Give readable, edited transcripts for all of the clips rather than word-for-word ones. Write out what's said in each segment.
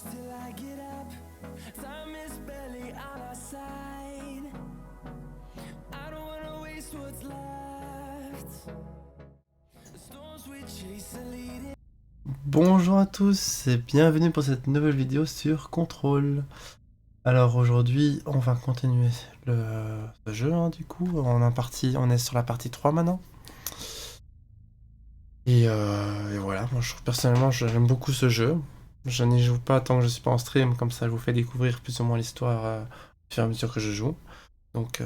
Till I get up, time is barely on our side. I don't wanna waste what's left. The storms we chase are leading. Bonjour à tous et bienvenue pour cette nouvelle vidéo sur Control. Alors aujourd'hui on va continuer le jeu hein, du coup, on est sur la partie 3 maintenant. Et voilà, moi je trouve personnellement j'aime beaucoup ce jeu. Je n'y joue pas tant que je suis pas en stream, comme ça je vous fais découvrir plus ou moins l'histoire au fur et à mesure que je joue. Donc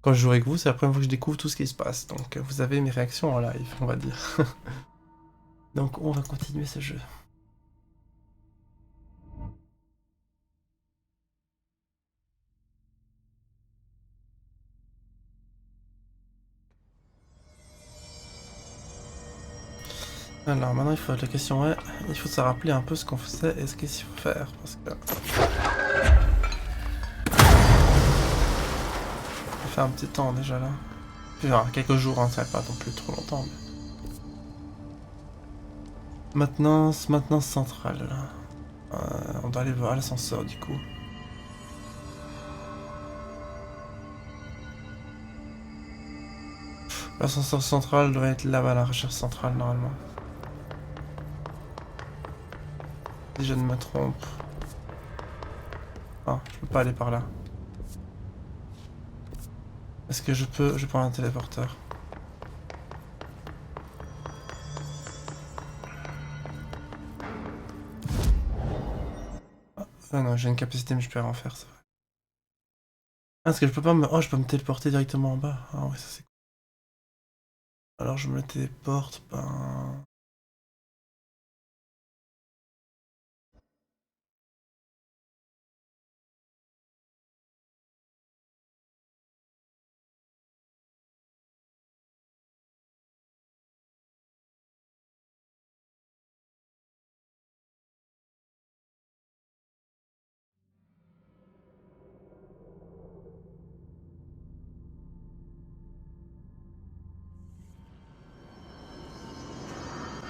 quand je joue avec vous, c'est la première fois que je découvre tout ce qui se passe. Donc vous avez mes réactions en live, on va dire. Donc on va continuer ce jeu. Alors maintenant la question est, il faut se rappeler un peu ce qu'on faisait et ce qu'il faut faire. Parce que... ça fait un petit temps déjà là. Enfin, quelques jours, hein, ça va pas non plus trop longtemps. Mais... maintenance centrale. On doit aller voir l'ascenseur du coup. L'ascenseur central doit être là-bas, la recherche centrale normalement. Si je ne me trompe. Ah, je peux pas aller par là. Est-ce que je peux prendre un téléporteur? Ah non, j'ai une capacité mais je peux rien en faire, c'est vrai. Ah, est-ce que je peux pas me... Oh, je peux me téléporter directement en bas. Ah ouais, ça c'est cool. Alors je me téléporte, ben...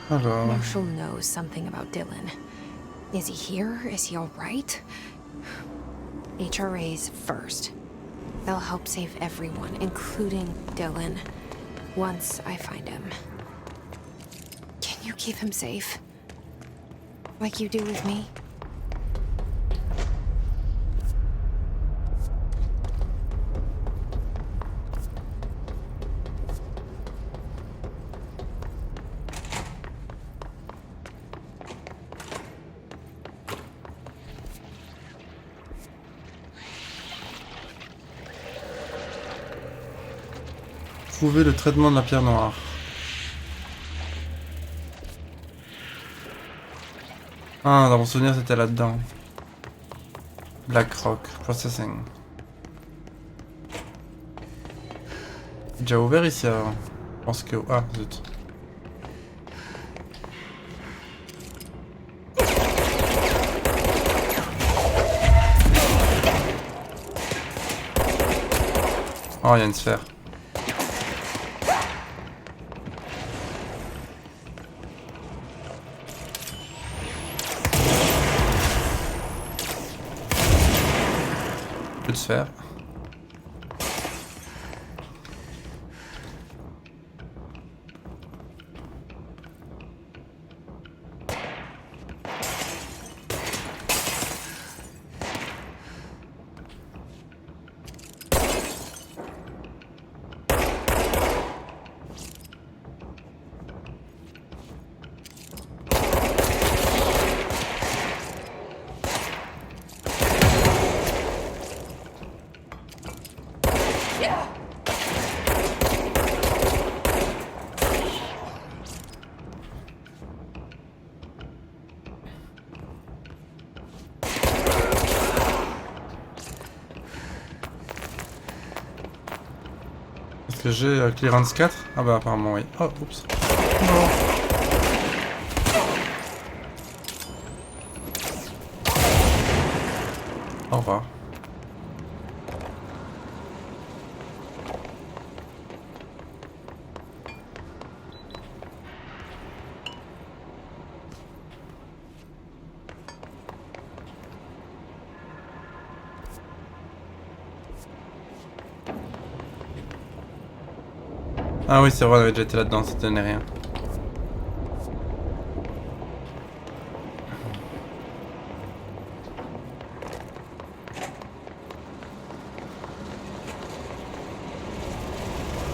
Alors... Marshall knows something about Dylan. Is he here? Is he alright? HRA's first. They'll help save everyone, including Dylan, once I find him. Can you keep him safe? Like you do with me? Trouver le traitement de la pierre noire. Ah, dans mon souvenir, c'était là-dedans. Black Rock Processing. Déjà ouvert ici avant. Je pense que... Ah, zut. Oh, il y a une sphère. Plus de sphère. Est-ce que j'ai clearance 4? Ah bah apparemment oui. Oh, oups. Non. Au revoir. Ah oui, c'est vrai, on avait déjà été là-dedans, ça tenait rien.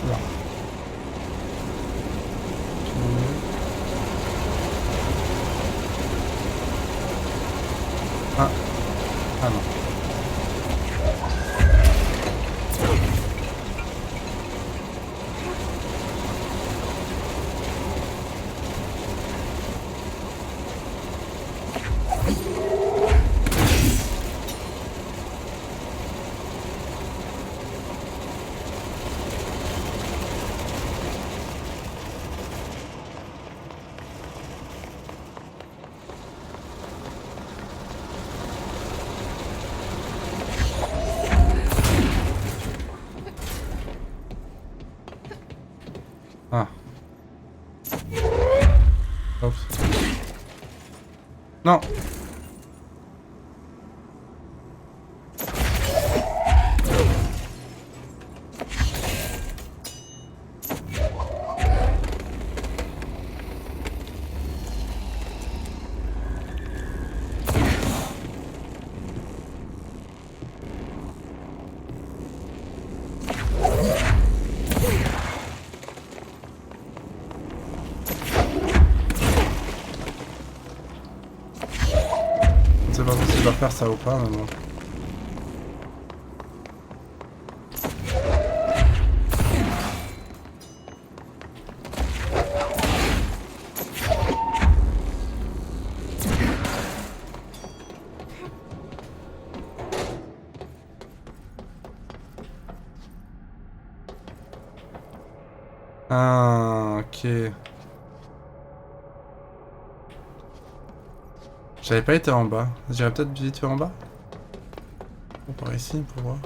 Là. Ah. Ah non. Ah. Oups. Non. Je sais pas si je dois faire ça ou pas, mais bon. Ah, ok. J'avais pas été en bas. J'irais peut-être vite fait en bas. On part ici pour voir.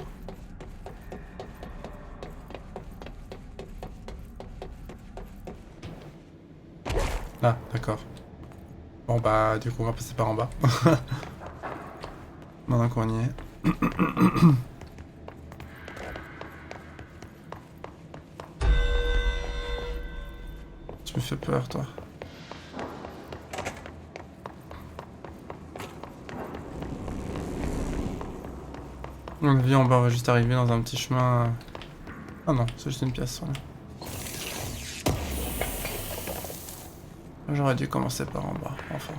Ah, d'accord. Bon bah, du coup, on va passer par en bas. Maintenant qu'on y est. Tu me fais peur, toi. On vit en bas, on va juste arriver dans un petit chemin. Ah non, c'est juste une pièce. Voilà. J'aurais dû commencer par en bas, enfin.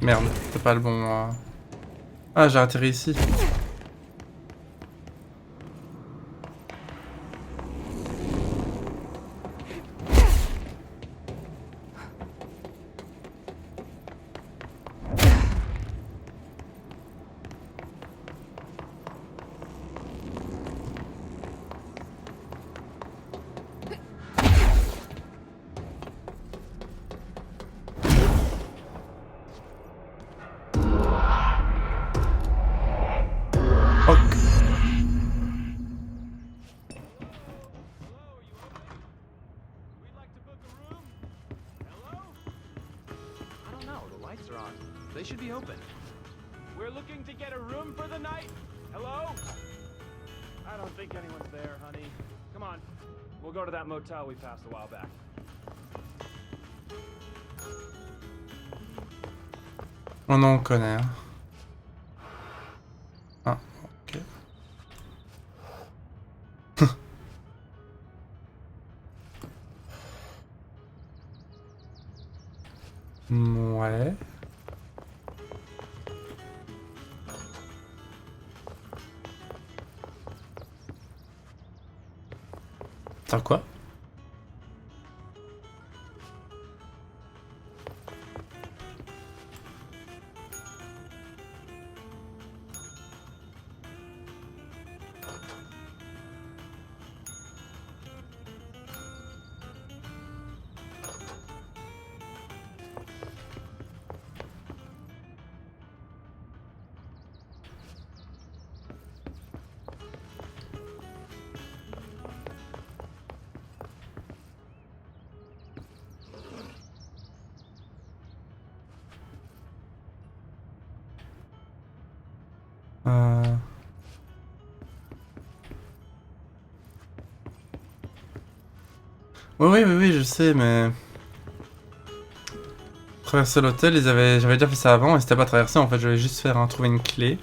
Merde, c'est pas le bon... Ah, j'ai atterri ici. lights are on. They should be open. We're looking to get a room for the night. Hello? I don't think anyone's there, honey. Come on. We'll go to that motel we passed a while back. Oh non, on connaît. Hein. Ah, ok. Ouais. Attends, quoi? Oui, je sais, mais... Traverser l'hôtel, j'avais déjà fait ça avant et c'était pas traversé, en fait, je vais juste faire trouver une clé.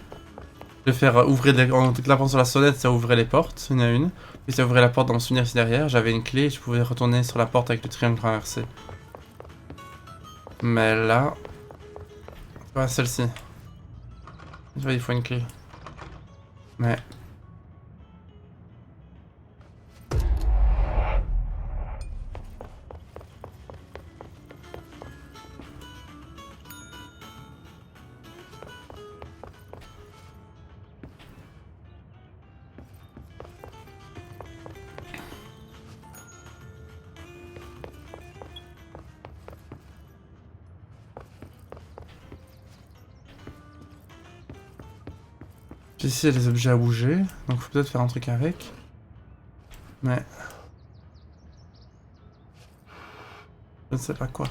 Je vais faire ouvrir en claquant sur la sonnette, ça ouvrait les portes, une à une. Puis ça ouvrait la porte dans mon souvenir ici derrière, j'avais une clé et je pouvais retourner sur la porte avec le triangle traversé. Mais là... Ouais, celle-ci. Tu vois, il faut une clé. Mais... Ici, il y a des objets à bouger, donc faut peut-être faire un truc avec. Mais... Je ne sais pas quoi.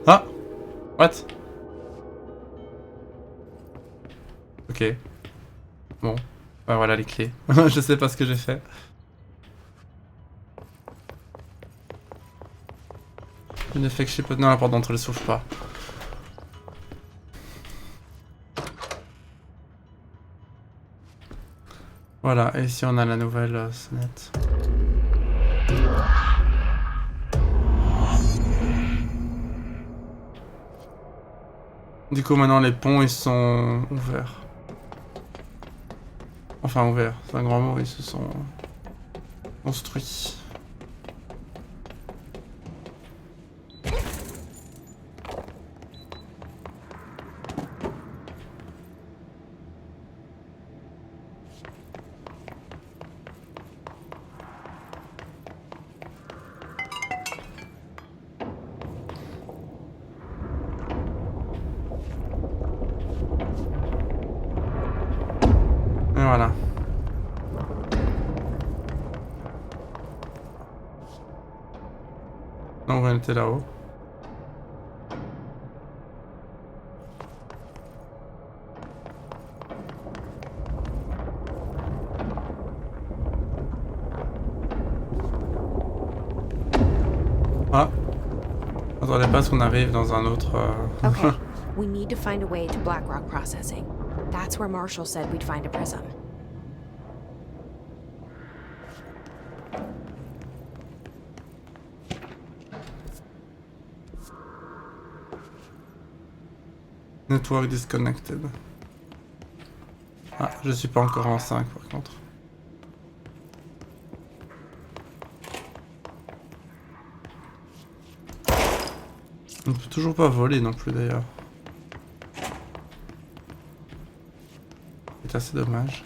Ah! What? Ok. Bon. Bah voilà les clés. Je sais pas ce que j'ai fait. Une effet que je sais pas. Non, la porte d'entrée elle s'ouvre pas. Voilà, et ici on a la nouvelle sonnette. Du coup maintenant les ponts ils sont ouverts. Enfin ouverts, c'est un grand mot, ils se sont construits. Et voilà. Donc on était là-haut. Ah. Attendez pas qu'on arrive dans un autre... Okay, we need to find a way to Blackrock processing. That's where Marshall said we'd find a prism. Network disconnected. Ah, je suis pas encore en 5 par contre. On peut toujours pas voler non plus d'ailleurs. C'est assez dommage.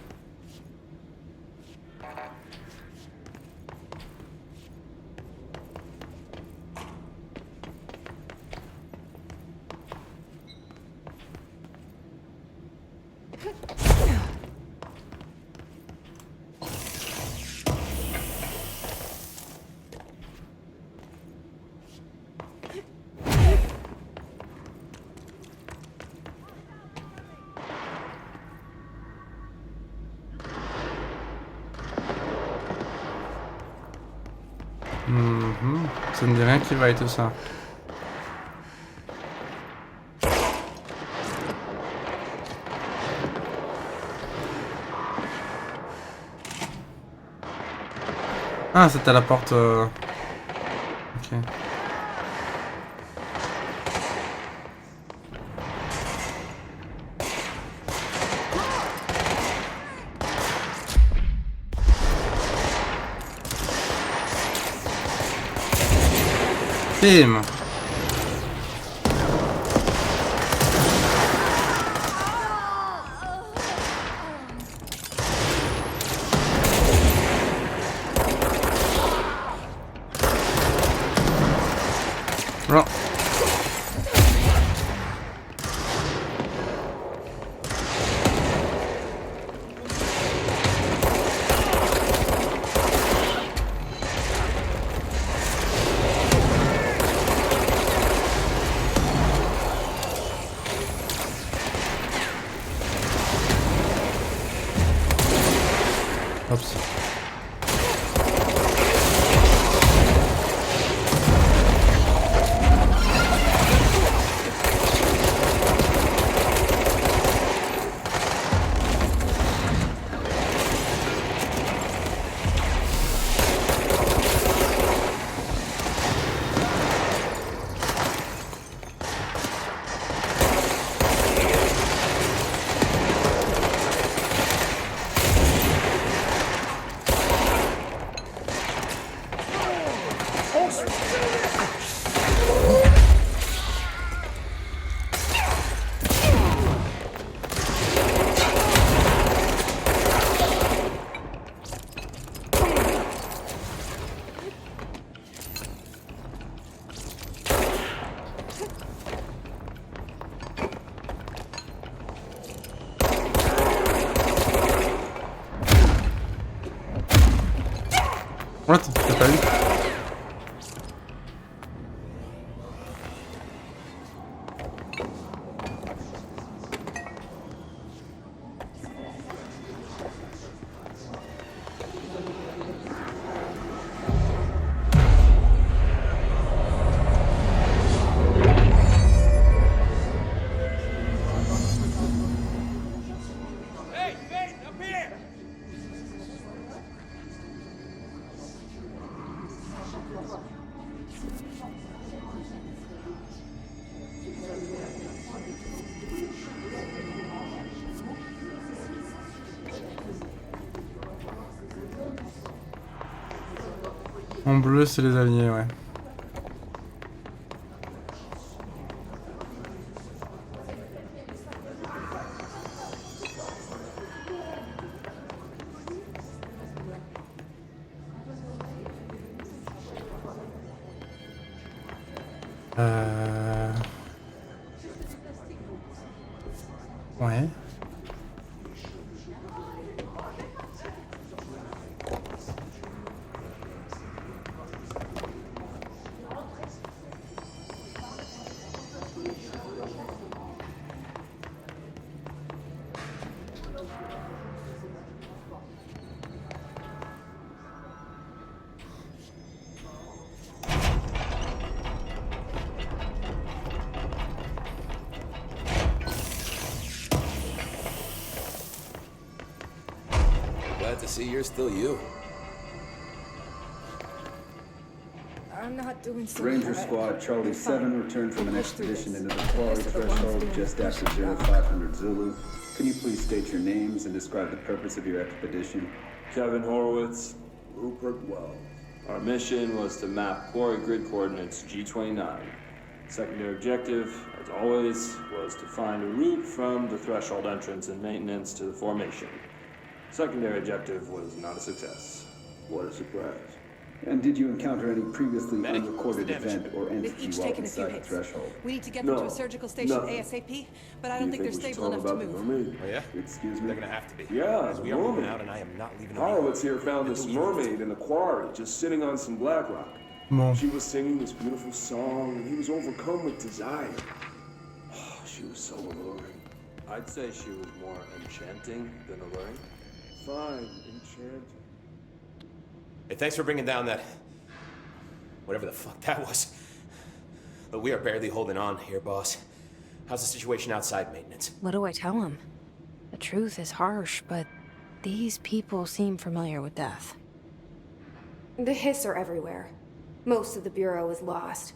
Ça ne dit rien qui va et tout ça. Ah, c'était la porte. Ok. Bim. Non. Oups. What? T'as pas vu? En bleu, c'est les alliés, ouais. Ouais. Glad to see you're still you. I'm not doing so Ranger bad. Squad Charlie 7 returned from an We'll push through expedition this. into the Quarry Most of the ones threshold doing just after pushing back. 0500 Zulu. Can you please state your names and describe the purpose of your expedition? Kevin Horowitz, Rupert Wells. Our mission was to map quarry grid coordinates G29. Secondary objective, as always, was to find a route from the threshold entrance and maintenance to the formation. Secondary objective was not a success. What a surprise. And did you encounter any previously Medic, unrecorded what's the damage? event or They've entity each while taken a few inside the hits. threshold? We need to get them to No, a surgical station nothing. ASAP, but I don't think they're we should stable talk enough to about the move. mermaid? Oh yeah? Excuse me? They're gonna have to be. Yeah, Because we are mermaid. moving out and I am not leaving them Horowitz here found They'll this do evil. mermaid in the quarry, just sitting on some black rock. Bon. She was singing this beautiful song, and he was overcome with desire. Oh, she was so alluring. I'd say she was more enchanting than alluring. Fine, enchanting. Hey, thanks for bringing down that... whatever the fuck that was. But we are barely holding on here, boss. How's the situation outside maintenance? What do I tell him? The truth is harsh, but these people seem familiar with death. The hiss are everywhere. Most of the Bureau is lost.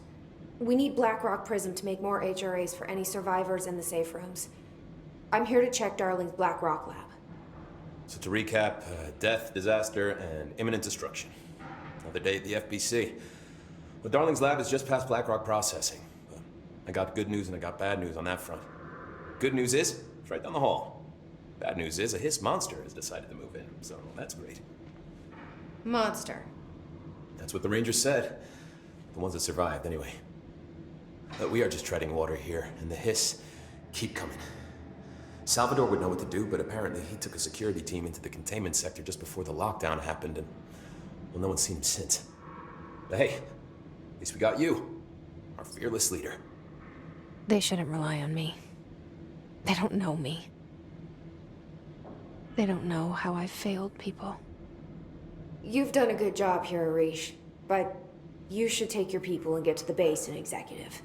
We need Blackrock Prism to make more HRAs for any survivors in the safe rooms. I'm here to check Darling's Blackrock lab. So to recap, death, disaster, and imminent destruction. Another day at the FBC. Well, Darling's lab is just past Blackrock processing. But I got good news and I got bad news on that front. Good news is, it's right down the hall. Bad news is, a hiss monster has decided to move in, so that's great. Monster. That's what the Rangers said. The ones that survived, anyway. But we are just treading water here, and the hiss keep coming. Salvador would know what to do, but apparently he took a security team into the containment sector just before the lockdown happened, and, well, no one's seen him since. But hey, at least we got you, our fearless leader. They shouldn't rely on me. They don't know me. They don't know how I've failed people. You've done a good job here, Arish, but you should take your people and get to the base and executive.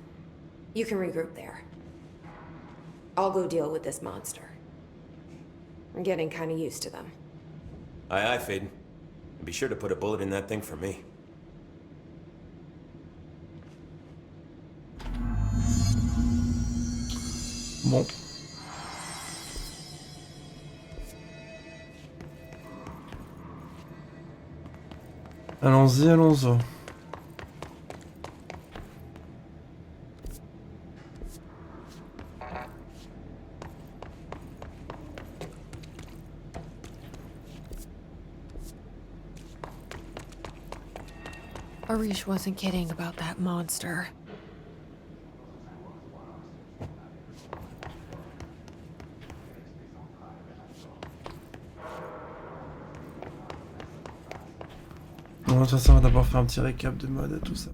You can regroup there. I'll go deal with this monster. I'm getting kind of used to them. Aye, aye, Faden. And be sure to put a bullet in that thing for me. Bon. Allons-y, allons-y. Arish wasn't kidding about that monster. Bon, de toute façon, on va d'abord faire un petit récap de mode et tout ça.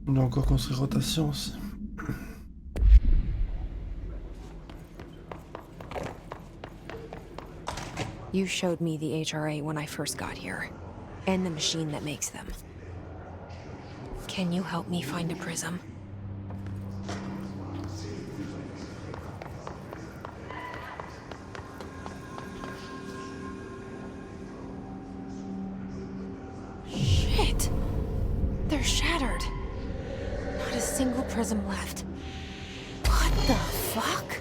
On a encore construit rotation aussi. You showed me the HRA when I first got here, and the machine that makes them. Can you help me find a prism? Shit! They're shattered. Not a single prism left. What the fuck?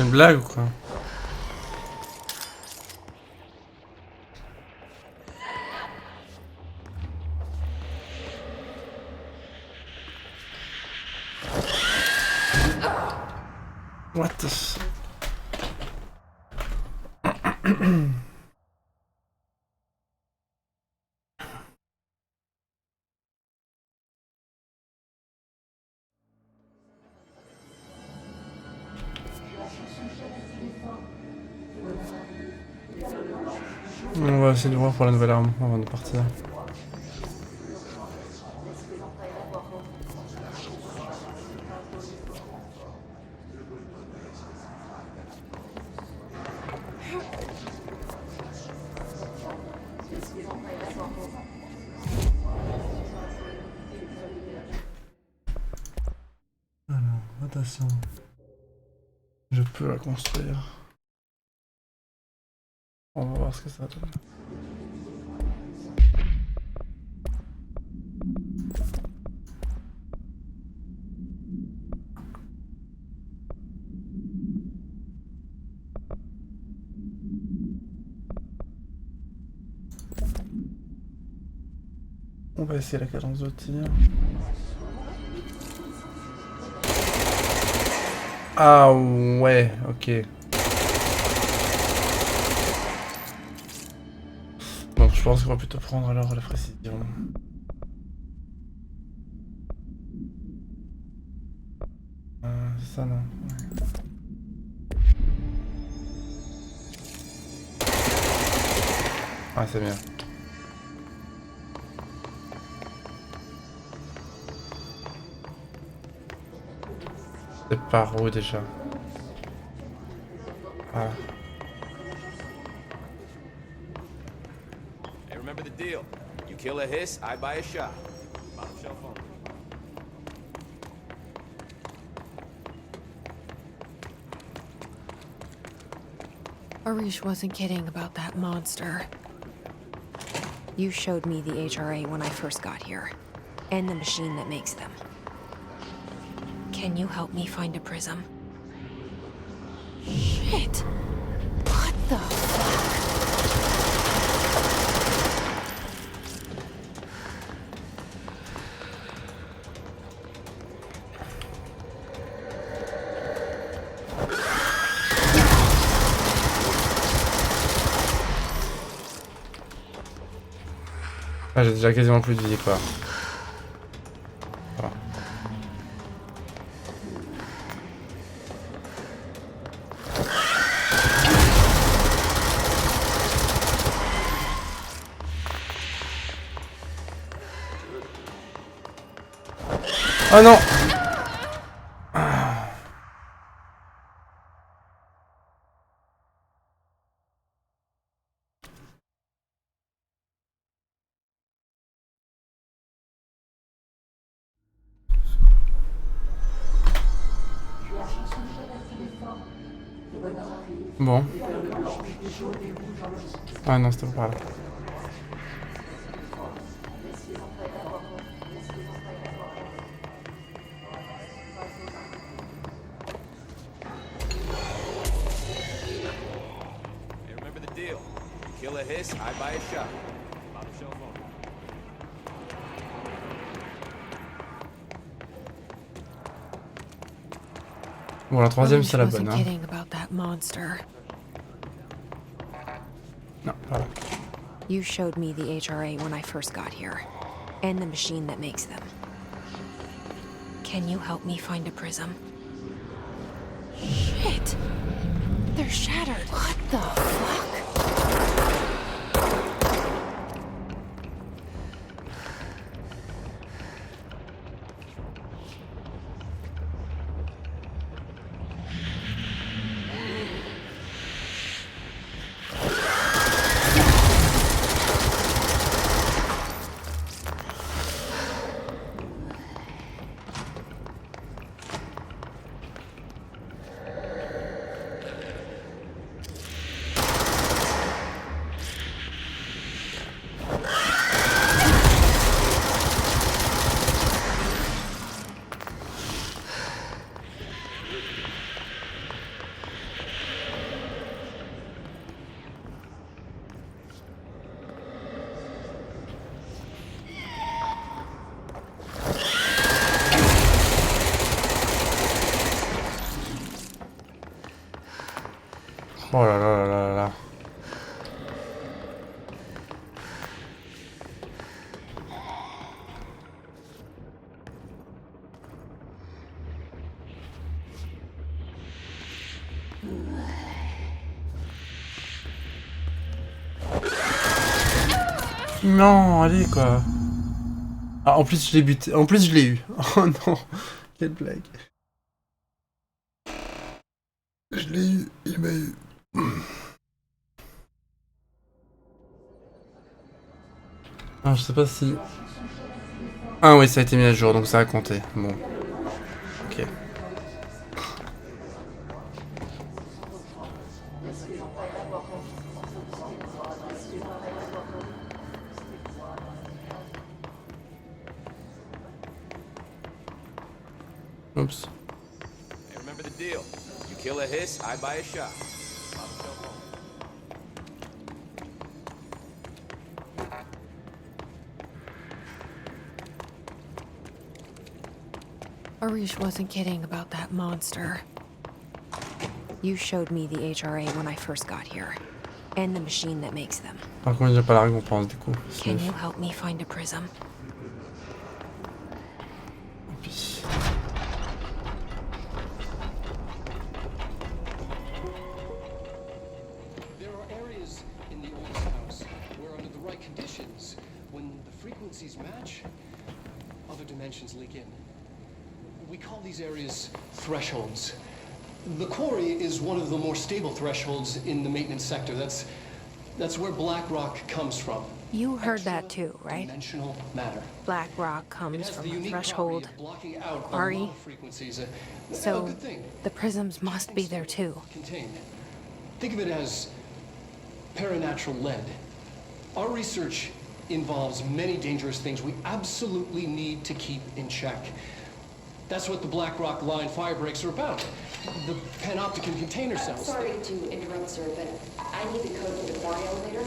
C'est une blague ou quoi? What the f... On va essayer de voir pour la nouvelle arme avant de partir. Alors, rotation. Je peux la construire. On va voir ce que ça donne. On va essayer la cadence de tir. Ah ouais, ok. Donc je pense qu'on va plutôt prendre alors la précision. C'est ça non. Ouais. Ah c'est bien. C'est par où déjà? Ah. Hey, remember the deal. You kill a hiss, I buy a shot. Bottom shelf only. Arish wasn't kidding about that monster. You showed me the HRA when I first got here, and the machine that makes them. Can you help me find a prism? Shit! What the fuck? Ah, j'ai déjà quasiment plus de vie quoi. Voilà. Oh non! Bon. Ah non, c'était pas là. Hey, remember the deal. You kill a hiss, I buy a shot. Bottom shelf only. Bon, la troisième c'est la Arish bonne. wasn't Hein. kidding about that monster. Non, voilà. You showed me the HRA when I first got here, and the machine that makes them. Can you help me find a prism? Shit! They're shattered. What the fuck? Oh là là là là là. Non, allez quoi. Ah, en plus je l'ai buté. En plus je l'ai eu. Oh non. Quelle blague. Je l'ai eu. Il m'a eu. Ah, je sais pas si... Ah oui, ça a été mis à jour, donc ça a compté. Bon. Ok. Oups. Hey, remember the deal. You kill a hiss, I buy a shot. Arish wasn't kidding about that monster. You showed me the HRA when I first got here. And the machine that makes them. Par contre, j'ai pas la récompense du coup. Can you help me find a prism? There are areas in the oldest house where under the right conditions, when the frequencies match, other dimensions leak in. We call these areas thresholds. The quarry is one of the more stable thresholds in the maintenance sector. That's where black rock comes from. You heard that too, right? Dimensional matter. Black rock comes from a threshold, quarry. So the prisms must be there too. Contained. Think of it as paranatural lead. Our research involves many dangerous things we absolutely need to keep in check. That's what the Black Rock Line fire breaks are about. The panopticon container cells. Sorry to interrupt, sir, but I need the code for the quarry elevator.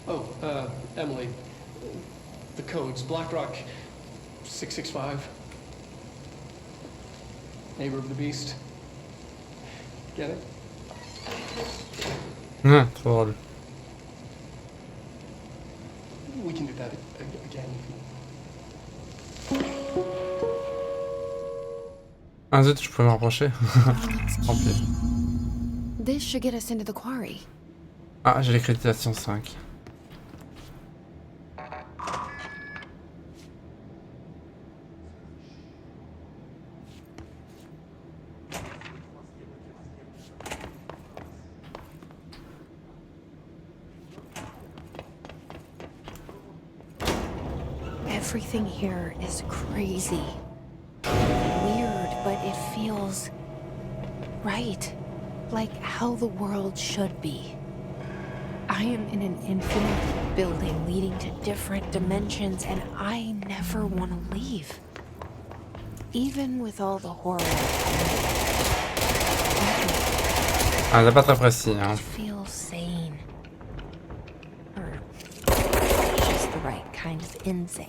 Oh, Emily. The codes. Black Rock 665. Neighbor of the Beast. Get it? Trop drôle. We can do that again. Ah zut, je peux me rapprocher. Tant pis. This should get us into the quarry. Ah, j'ai l'accréditation 5. Everything here is crazy. Weird, but it feels right. Like how the world should be. I am in an infinite building leading to different dimensions, and I never want to leave. Even with all the horror. Ah, c'est pas très précis, hein. I feel sane. Or just the right kind of insane.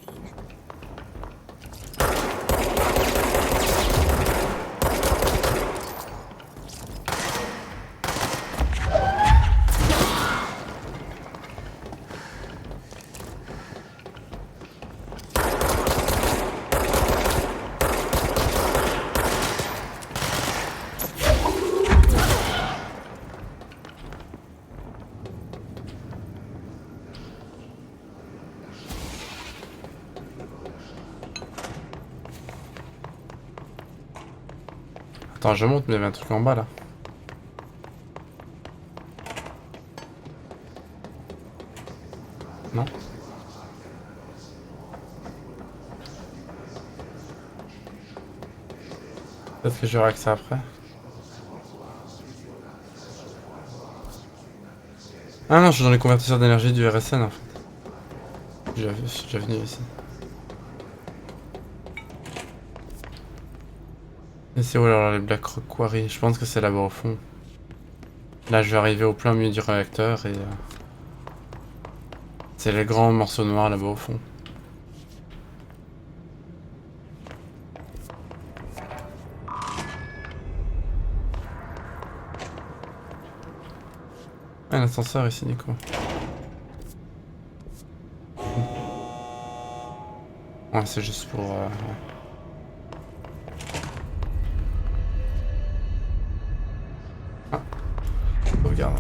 Attends, je monte, mais il y avait un truc en bas là. Non? Peut-être que j'aurai accès après. Ah non, je suis dans les convertisseurs d'énergie du RSN en fait. Je suis déjà venu ici. Et c'est où alors les Black Rock Quarry? Je pense que c'est là-bas au fond. Là je vais arriver au plein milieu du réacteur et... c'est les grands morceaux noirs là-bas au fond. un ascenseur ici, Nico. Ouais, c'est juste pour... ouais. Ah. Regarde.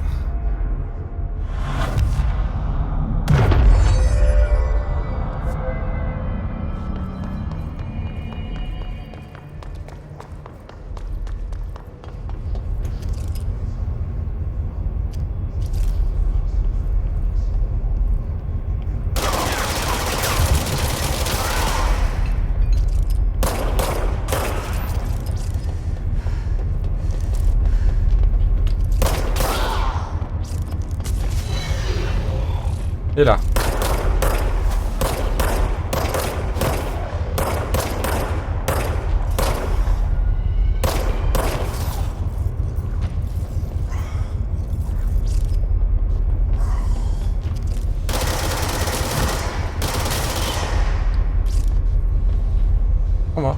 Et là. On va.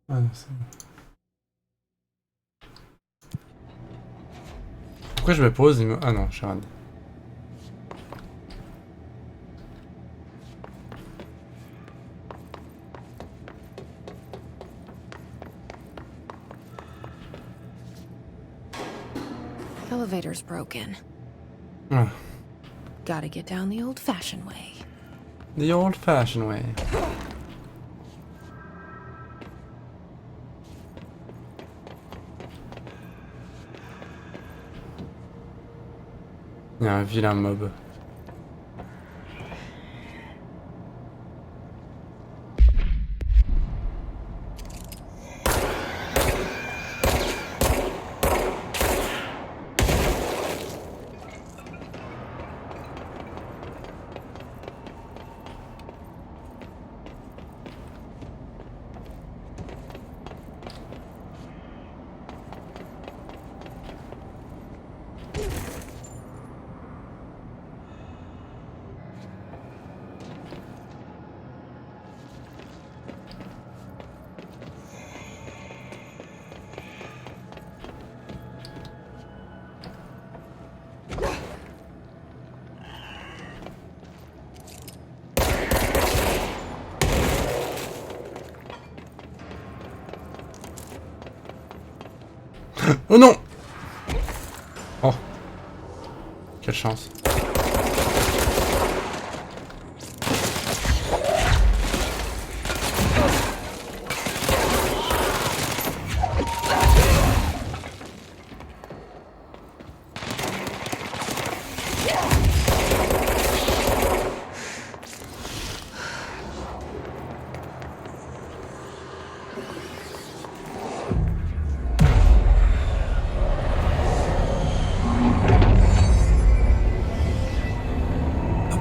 Ah non, c'est bon. Pourquoi je me pose il me... Ah non, j'ai rien dit. Elevator's broken. Ah. Gotta get down the old-fashioned way. The old-fashioned way. Il y a un vilain mob. Oh non! Oh. Quelle chance.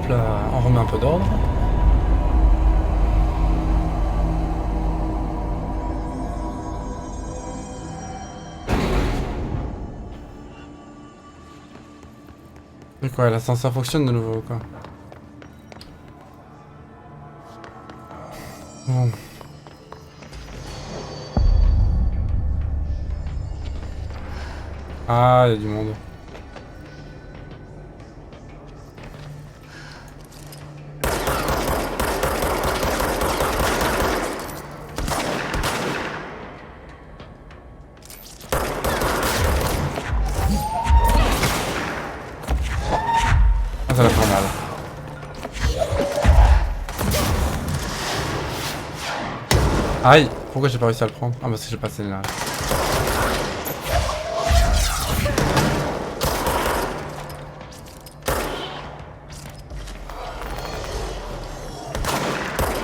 Là, on remet un peu d'ordre. Et quoi, l'ascenseur fonctionne de nouveau, quoi. Bon. Ah, il y a du monde. Aïe! Pourquoi j'ai pas réussi à le prendre? Ah, parce que j'ai passé là.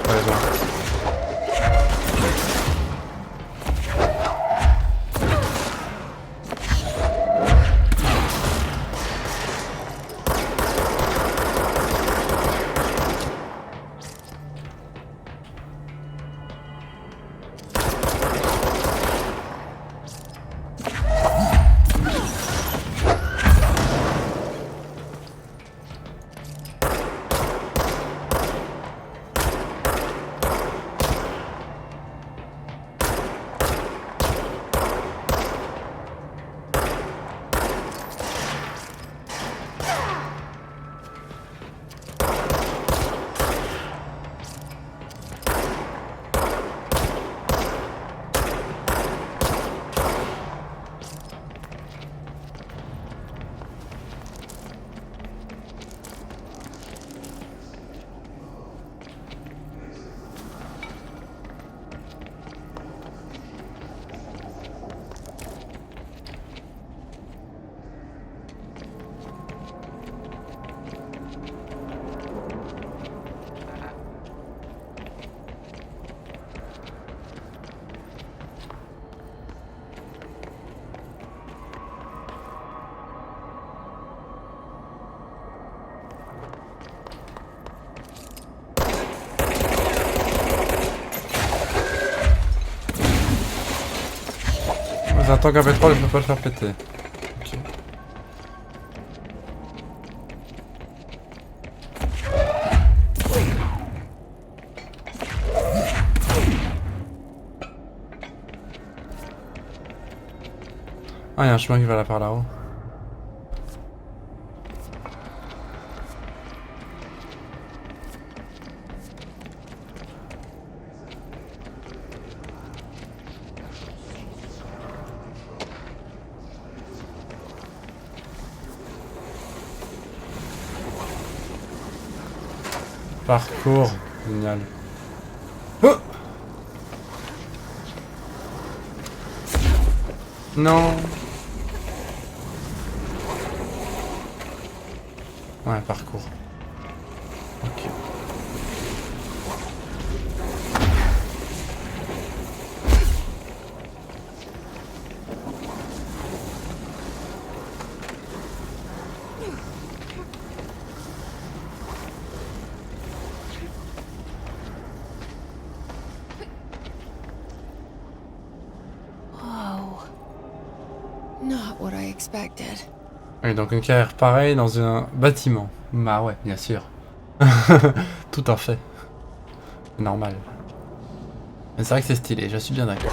Ouais, genre. Tant qu'un pétrole, je peux pas le faire péter. Ok. Ah, il y a un chemin qui va là par là-haut. Parcours, génial. Oh non. Ouais, parcours. Ok. Not what I expected. Oui, donc une carrière pareille dans un bâtiment. Bah ouais, bien sûr. Tout à fait. Normal. Mais c'est vrai que c'est stylé, je suis bien d'accord.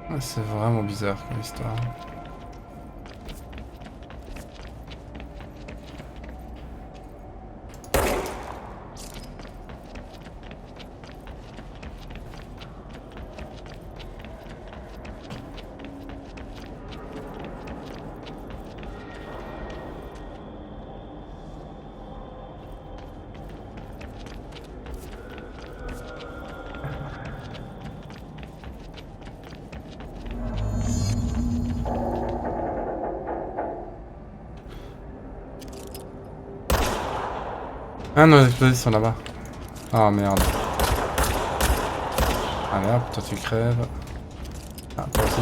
Ouais, c'est vraiment bizarre comme histoire. Ah non, les explosifs sont là-bas. Ah merde. Allez hop, toi tu crèves. Ah, toi aussi.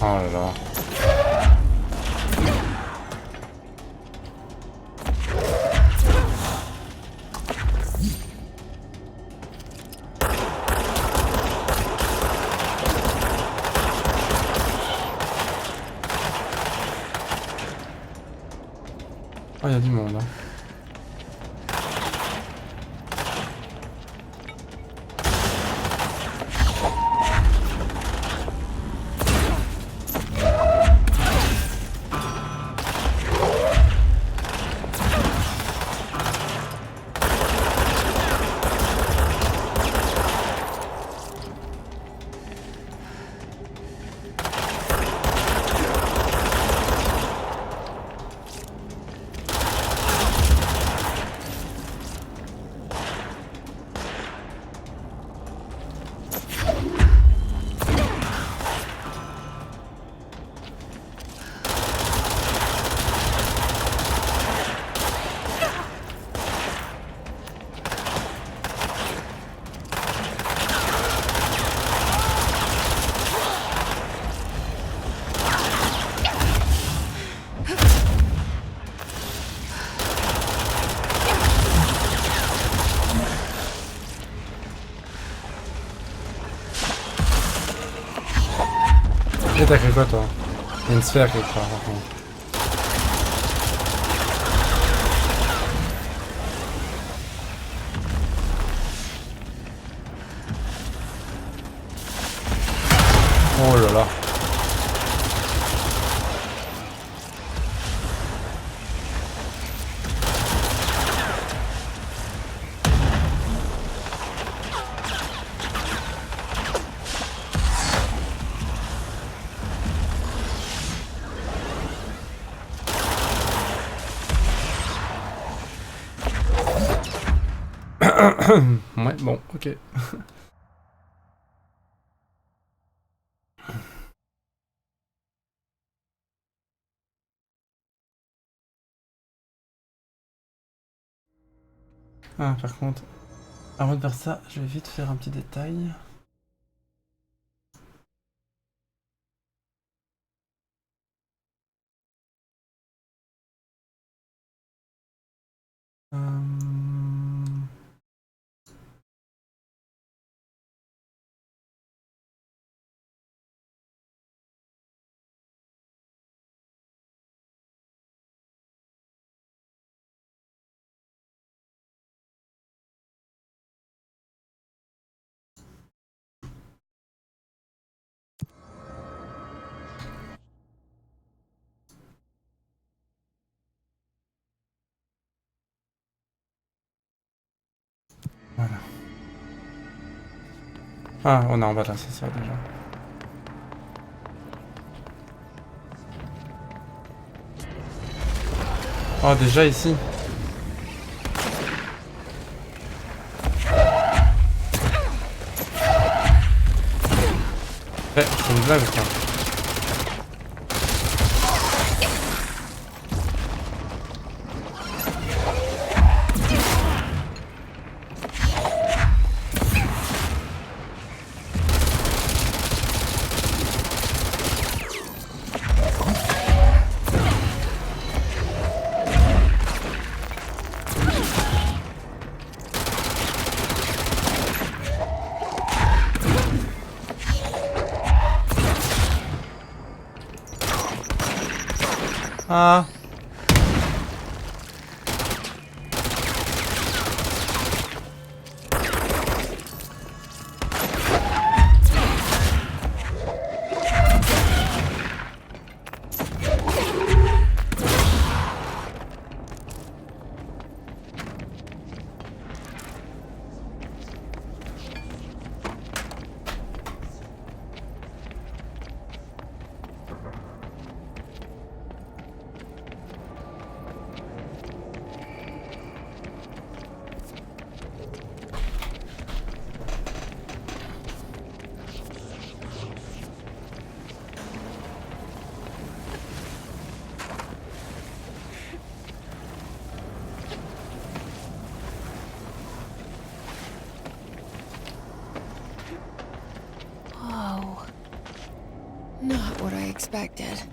Oh là là. Oh, il y a du monde. Hein. Et t'as cru quoi toi? Il y a une sphère quelque part par contre. Oh là là. Ouais, bon, ok. Ah, par contre, avant de faire ça, je vais vite faire un petit détail. Voilà. Ah, on est en bas là, c'est ça déjà. Oh, déjà ici. Ouais, c'est une blague, quoi. Ah. Whoa. Not what I expected.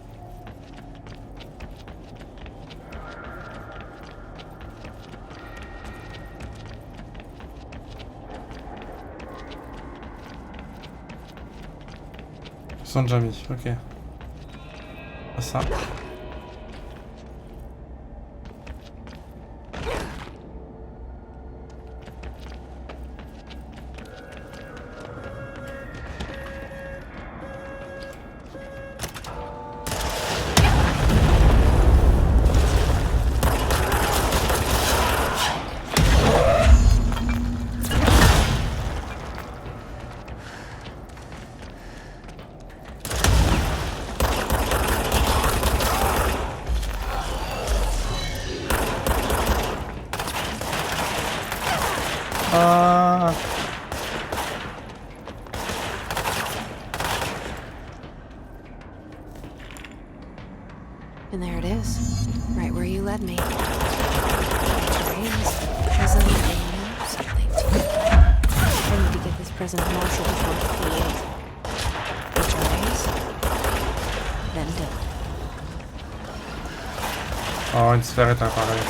Ils sont déjà mis, ok. Pas ça. Ah. And there it is, right where you led me. Trains, prison, something to it. I need to get this prison to Marshall before 58. HRAs, then Dylan. Oh, une sphère est apparue.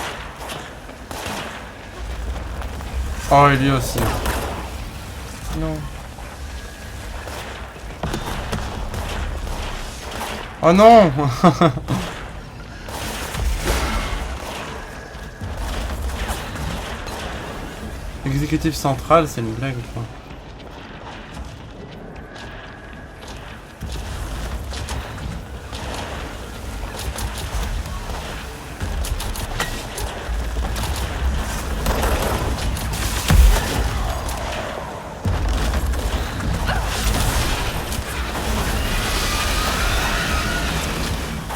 Oh, et lui aussi. Non. Oh non. Exécutif central, c'est une blague ou quoi?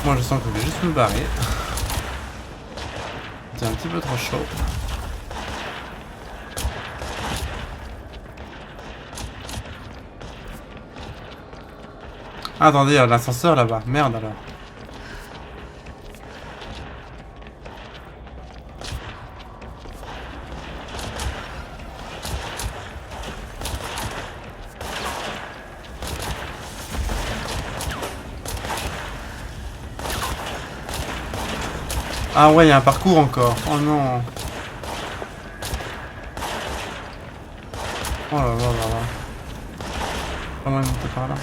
Moi je sens que je vais juste me barrer. C'est un petit peu trop chaud. Ah, attendez, il y a l'ascenseur là-bas. Merde alors. Ah ouais, il y a un parcours encore. Oh non. Oh là là là là. Comment monter par là?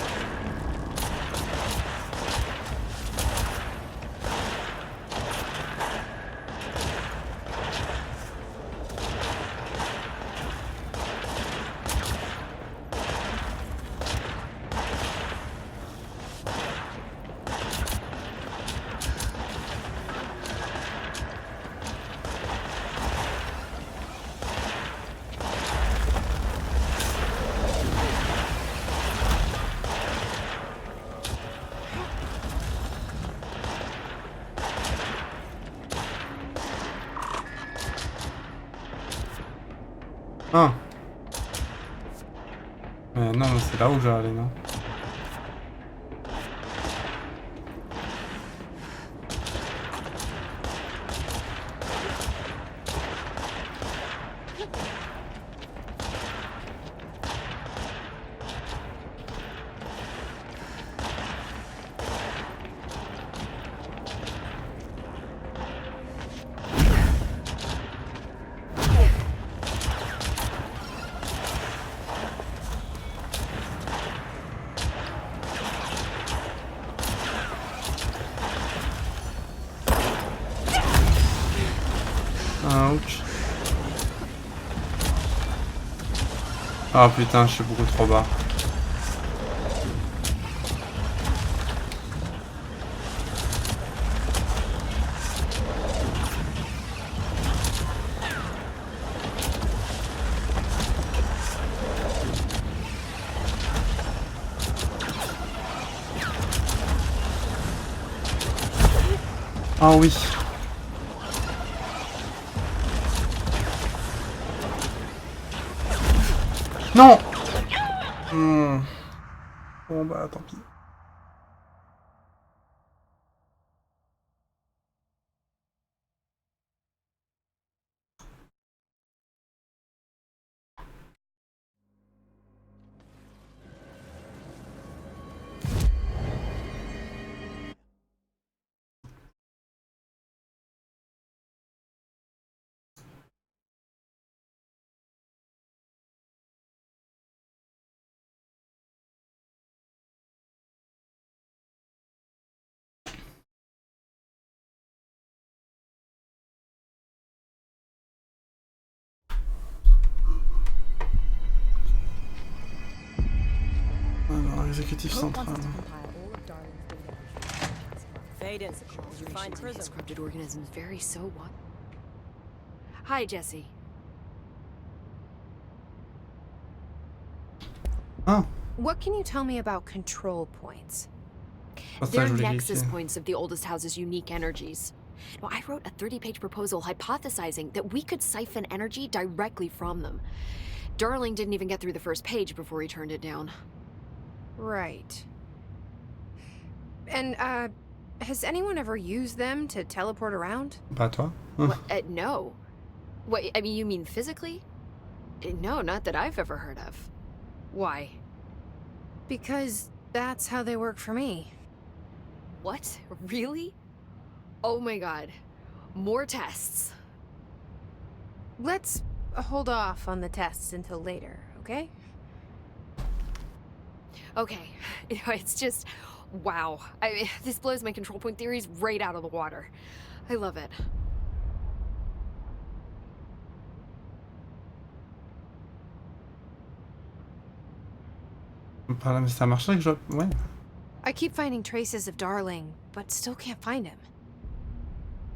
Ah. Non, mais c'est là où je vais aller, non? Ouch. Ah putain, je suis beaucoup trop bas. Ah oui. Non. Bon bah tant pis. Alors, exécutif central. Corrupted organisms vary so what? Hi, Jesse. Ah. What can you tell me about control points? Ça, They're je voulais nexus vérifier. points of the oldest house's unique energies. Well, I wrote a 30-page proposal hypothesizing that we could siphon energy directly from them. Darling didn't even get through the first page before he turned it down. Right. And, has anyone ever used them to teleport around? Pas toi. What, no. What, I mean, you mean physically? No, not that I've ever heard of. Why? Because that's how they work for me. What? Really? Oh my god. More tests. Let's hold off on the tests until later, okay? Okay. It's just, Wow. This blows my control point theories right out of the water. I love it. Mais ça marcherait que je... Ouais. I keep finding traces of Darling, but still can't find him.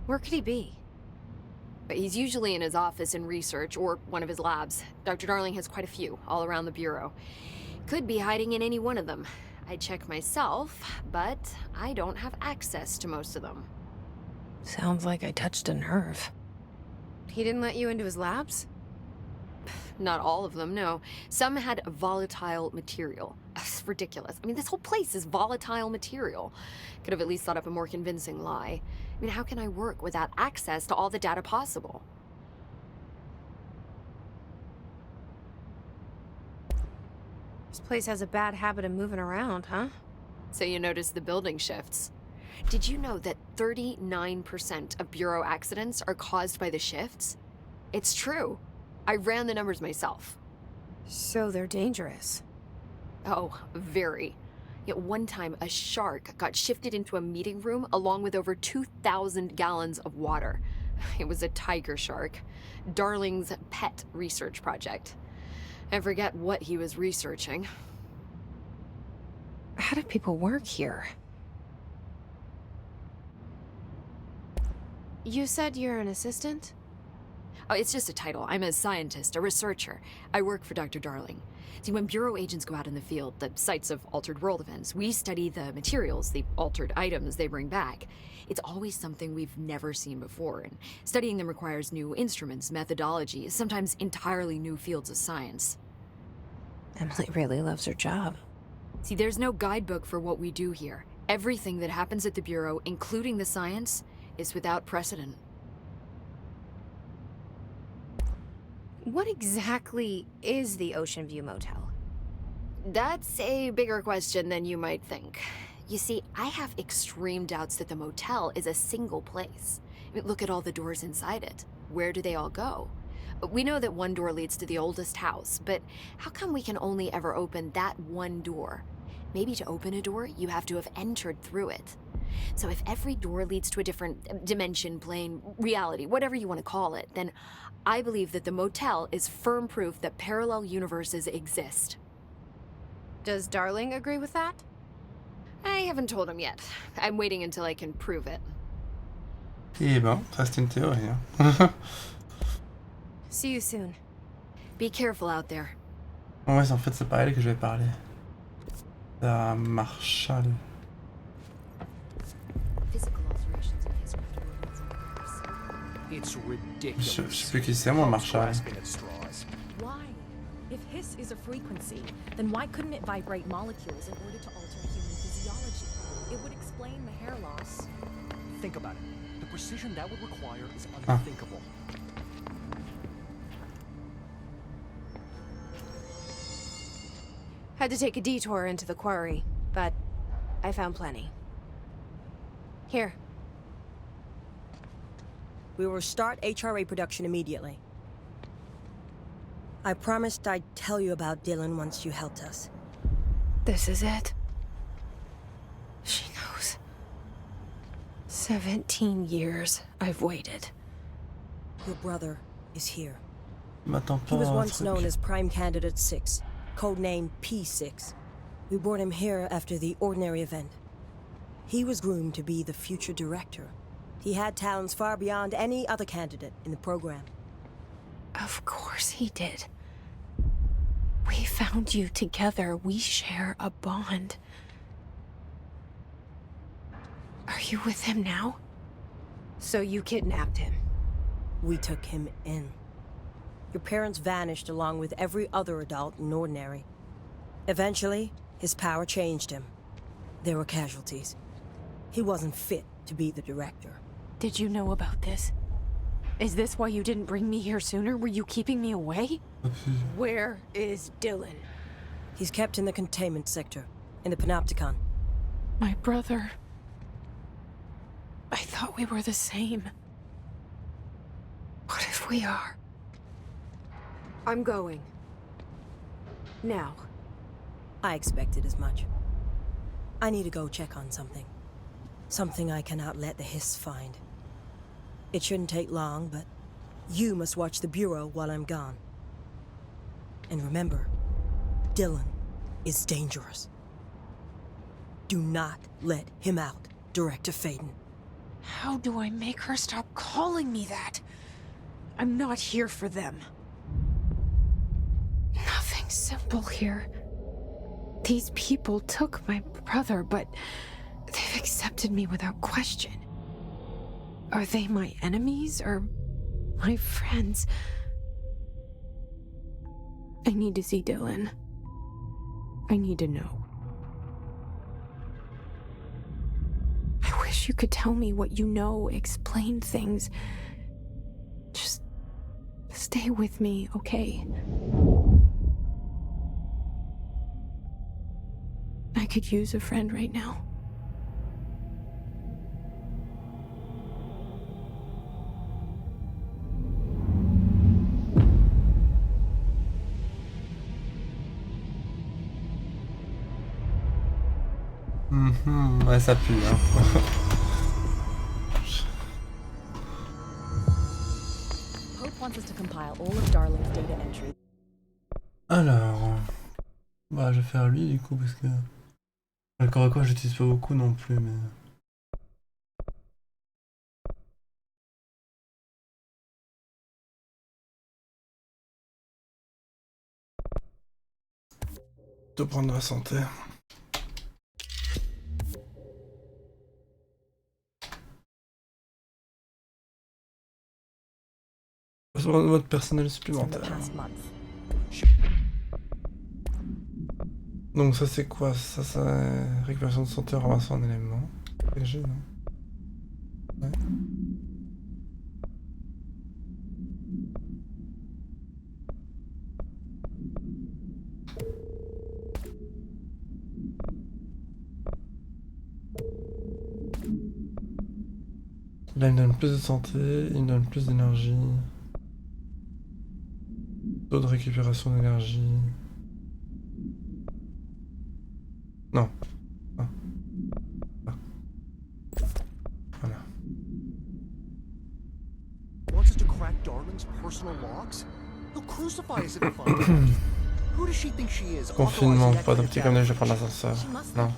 Where could he be? But he's usually in his office in research, or one of his labs. Dr. Darling has quite a few, all around the Bureau. Could be hiding in any one of them. I check myself, but I don't have access to most of them. Sounds like I touched a nerve. He didn't let you into his labs? Not all of them, no. Some had volatile material. It's ridiculous. I mean, this whole place is volatile material. Could have at least thought up a more convincing lie. I mean, how can I work without access to all the data possible? This place has a bad habit of moving around, huh? So you notice the building shifts. Did you know that 39% of Bureau accidents are caused by the shifts? It's true. I ran the numbers myself. So they're dangerous. Oh, very. Yet one time, a shark got shifted into a meeting room along with over 2,000 gallons of water. It was a tiger shark. Darling's pet research project. I forget what he was researching. How do people work here? You said you're an assistant? Oh, it's just a title. I'm a scientist, a researcher. I work for Dr. Darling. See, when Bureau agents go out in the field, the sites of altered world events, we study the materials, the altered items they bring back. It's always something we've never seen before, and studying them requires new instruments, methodologies, sometimes entirely new fields of science. Emily really loves her job. See, there's no guidebook for what we do here. Everything that happens at the Bureau, including the science, is without precedent. What exactly is the Ocean View Motel? That's a bigger question than you might think. You see, I have extreme doubts that the motel is a single place. I mean, look at all the doors inside it. Where do they all go? We know that one door leads to the oldest house, but how come we can only ever open that one door? Maybe to open a door, you have to have entered through it. So if every door leads to a different dimension, plane, reality, whatever you want to call it, then I believe that the motel is firm proof that parallel universes exist. Does Darling agree with that? I haven't told him yet. I'm waiting until I can prove it. Et bon, ça c'est une théorie. Hein. See you soon. Be careful out there. Ouais, en fait, c'est pas elle que je vais parler. C'est à Marshall. It's ridiculous. Je sais plus qui c'est, moi, Marshall. Why? If hiss is a frequency, then why couldn't it vibrate molecules in order to alter human physiology? It would explain the hair loss. Think about it. The precision that would require is unthinkable. Had to take a detour into the quarry, but I found plenty. Here. We will start HRA production immediately. I promised I'd tell you about Dylan once you helped us. This is it. She knows. 17 years I've waited. Your brother is here. M'attends He was pas à un once truc. known as Prime Candidate 6, codenamed P6. We brought him here after the ordinary event. He was groomed to be the future director. He had talents far beyond any other candidate in the program. Of course he did. We found you together. We share a bond. Are you with him now? So you kidnapped him? We took him in. Your parents vanished along with every other adult in Ordinary. Eventually, his power changed him. There were casualties. He wasn't fit to be the director. Did you know about this? Is this why you didn't bring me here sooner? Were you keeping me away? Where is Dylan? He's kept in the containment sector, in the Panopticon. My brother. I thought we were the same. What if we are? I'm going. Now. I expected as much. I need to go check on something. Something I cannot let the Hiss find. It shouldn't take long, but you must watch the Bureau while I'm gone. And remember, Dylan is dangerous. Do not let him out, Director Faden. How do I make her stop calling me that? I'm not here for them. Nothing simple here. These people took my brother, but they've accepted me without question. Are they my enemies or my friends? I need to see Dylan. I need to know. I wish you could tell me what you know, explain things. Just stay with me, okay? I could use a friend right now. Ouais, ça pue, hein. Pope wants us to compile all of Darling's data entry. Alors, bah, je vais faire lui du coup parce que le corps à corps j'utilise pas beaucoup non plus, mais de prendre la santé. Besoin de votre personnel supplémentaire. Donc ça c'est quoi? Ça c'est récupération de santé en ramassant un élément. PG, non? Ouais. Là il me donne plus de santé, il me donne plus d'énergie. Taux de récupération d'énergie. Non. Ah. Ah. Voilà. Wants us to crack Darling's personal logs? He'll crucify us if we find out. Who does she think she is? Confinement, pas adopté comme là, je vais prendre l'ascenseur. Non.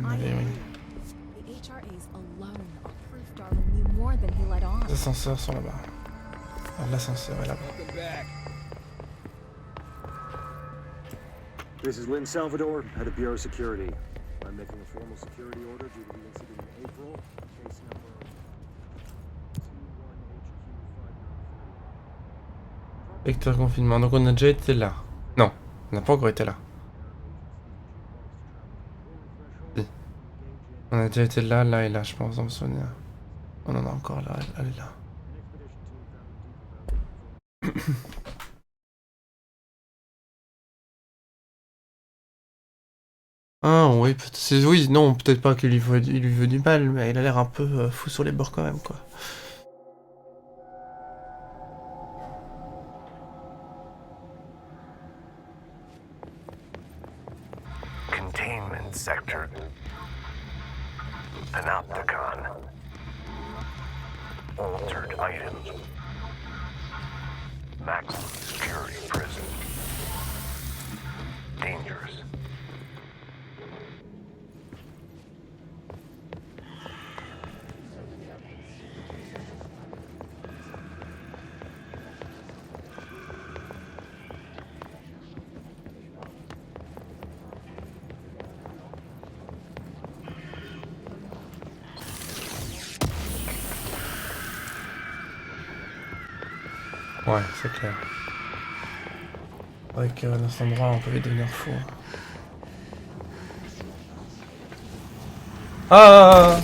Allez, oui. Les ascenseurs sont là-bas. Ah, l'ascenseur est là-bas. This is Lynn Salvador, head of Bureau Security. I'm making a formal security order due to the incident in April. Case number 21HQ593. Vecteur confinement. Donc on a déjà été là. Non, on n'a pas encore été là. Si. On a déjà été là, là et là, je pense, dans me souvenir. On en a encore là, elle est là. Ah oui, oui, non, peut-être pas qu'il lui veut du mal, mais il a l'air un peu fou sur les bords quand même, quoi. Containment sector. Panopticon. Altered items. Maximum security prison. Dangerous. Ouais, c'est clair. Avec dans cet endroit, on peut devenir fou. Ah!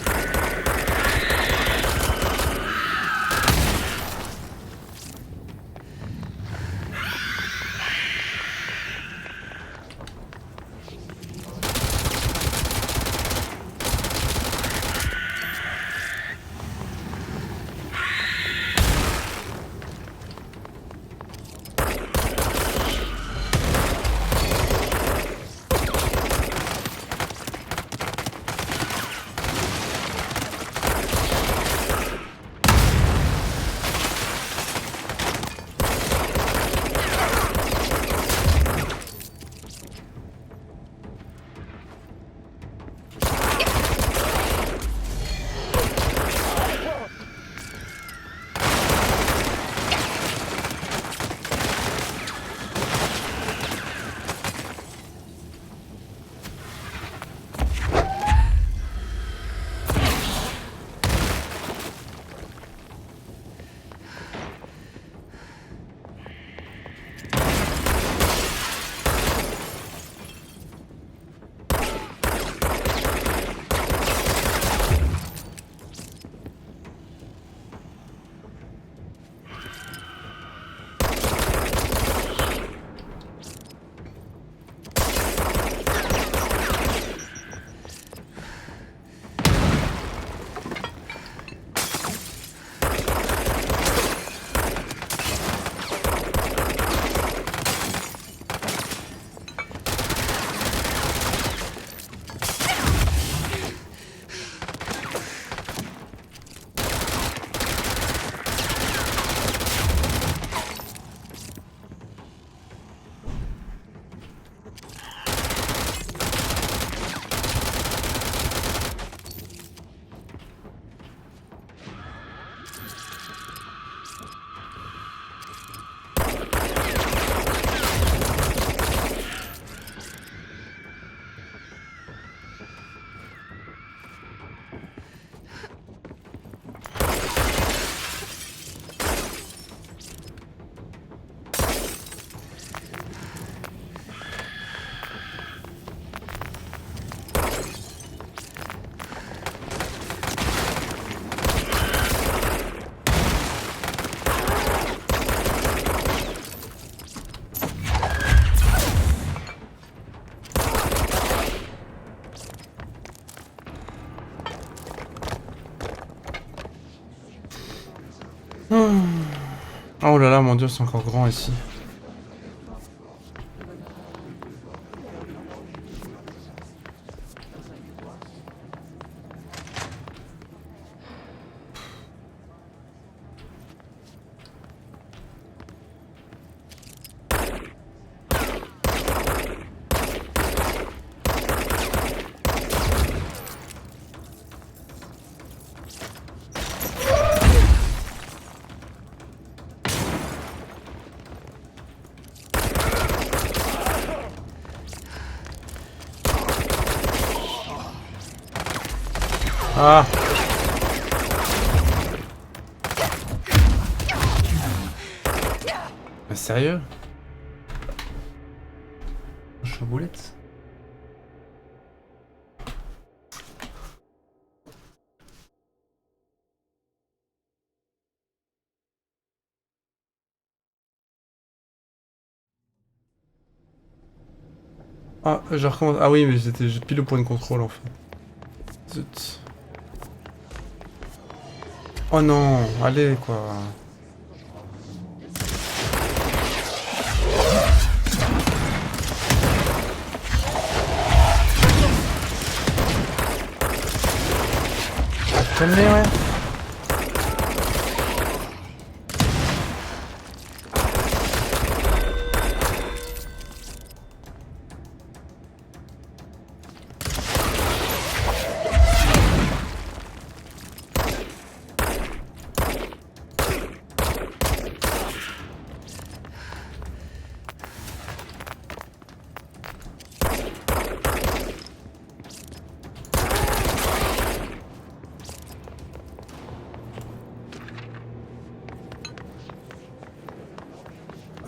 Oh là là, mon dieu, c'est encore grand ici. Ah. Mais sérieux? Je suis boulette. Ah, je recommence. Ah oui, mais j'étais pile au point de contrôle en fait. Zut. Oh non, allez quoi. Calmez, ouais.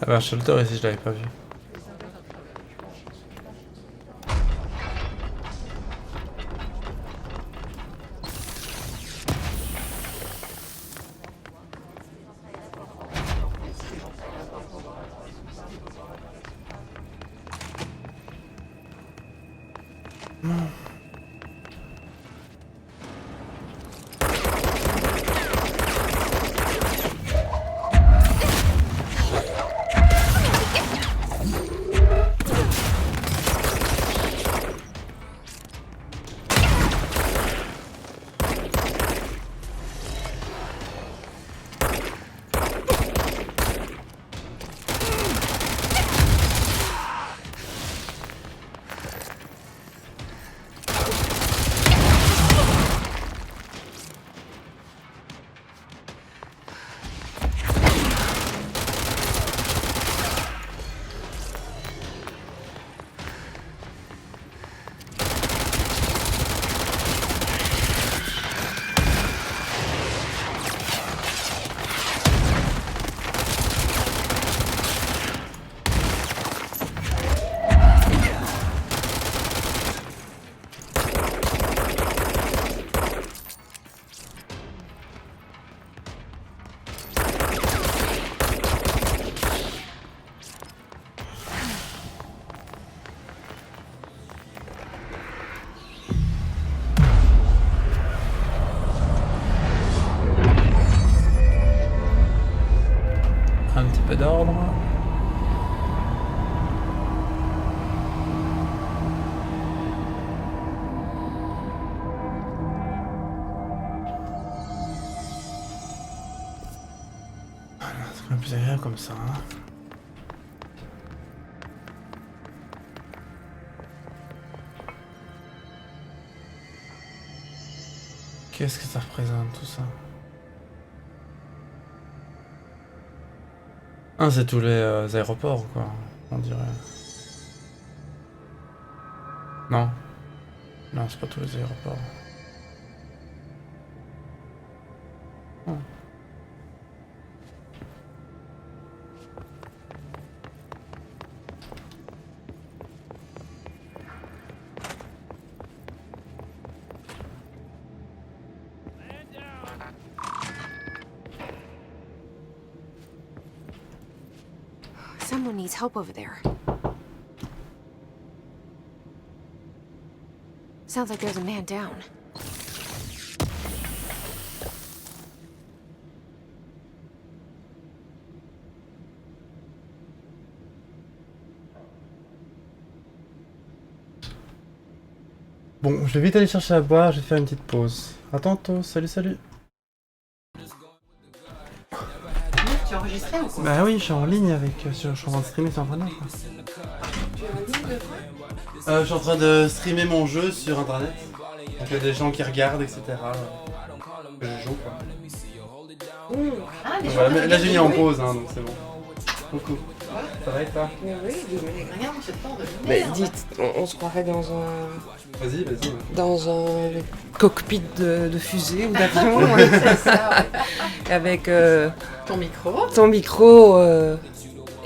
Ah bah, un shelter ici, je l'avais pas vu. Un petit peu d'ordre. C'est quand même plus agréable comme ça. Hein. Qu'est-ce que ça représente tout ça? Ah, c'est tous les aéroports, quoi, on dirait. Non. Non, c'est pas tous les aéroports. Oh. Someone needs help over there. Sounds like there's a man down. Bon, je vais vite aller chercher à boire, je vais faire une petite pause. À tantôt, salut salut. Tu as enregistré ou quoi? Bah oui, je suis en ligne avec... je suis en train de streamer sur internet. Quoi. Tu es en ligne de quoi? Je suis en train de streamer mon jeu sur internet. Donc il y a des gens qui regardent, etc. Que je joue quoi. Ah, des Donc, gens voilà, qui mais là j'ai mis en regardent, oui. pause, hein, donc c'est bon. Coucou. Ça va et toi? Mais oui, rien, c'est pas de Mais merde. dites, on se croirait dans un... Vas-y, vas-y. Dans un cockpit de fusée ou d'avion. C'est ça, ouais. Avec Ton micro. ton micro.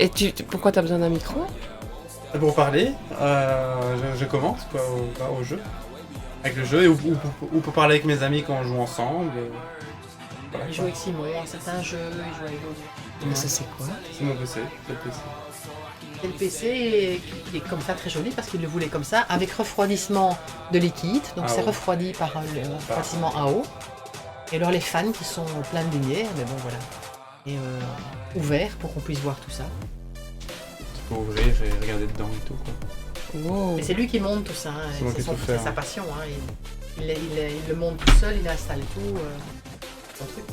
Et pourquoi t'as besoin d'un micro? Pour parler, je commence quoi, au jeu. Avec le jeu, ou pour parler avec mes amis quand on joue ensemble. Voilà, Il joue quoi. avec Simon à certains jeux, il joue avec d'autres. Mais ça c'est quoi? C'est mon PC, c'est le PC. Et le PC, il est comme ça très joli parce qu'il le voulait comme ça, avec refroidissement de liquide. Donc Ah c'est ouais. refroidi par le refroidissement à eau. Et alors les fans qui sont pleins de lumière, mais bon voilà. Et ouvert pour qu'on puisse voir tout ça. Tu peux ouvrir et regarder dedans et tout quoi. Wow. Et c'est lui qui monte tout ça, hein, C'est moi qui c'est tout fais, sa hein. passion. Hein, il le monte tout seul, il installe tout. Son truc.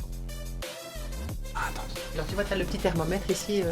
Ah, attends. Alors tu vois, tu as le petit thermomètre ici.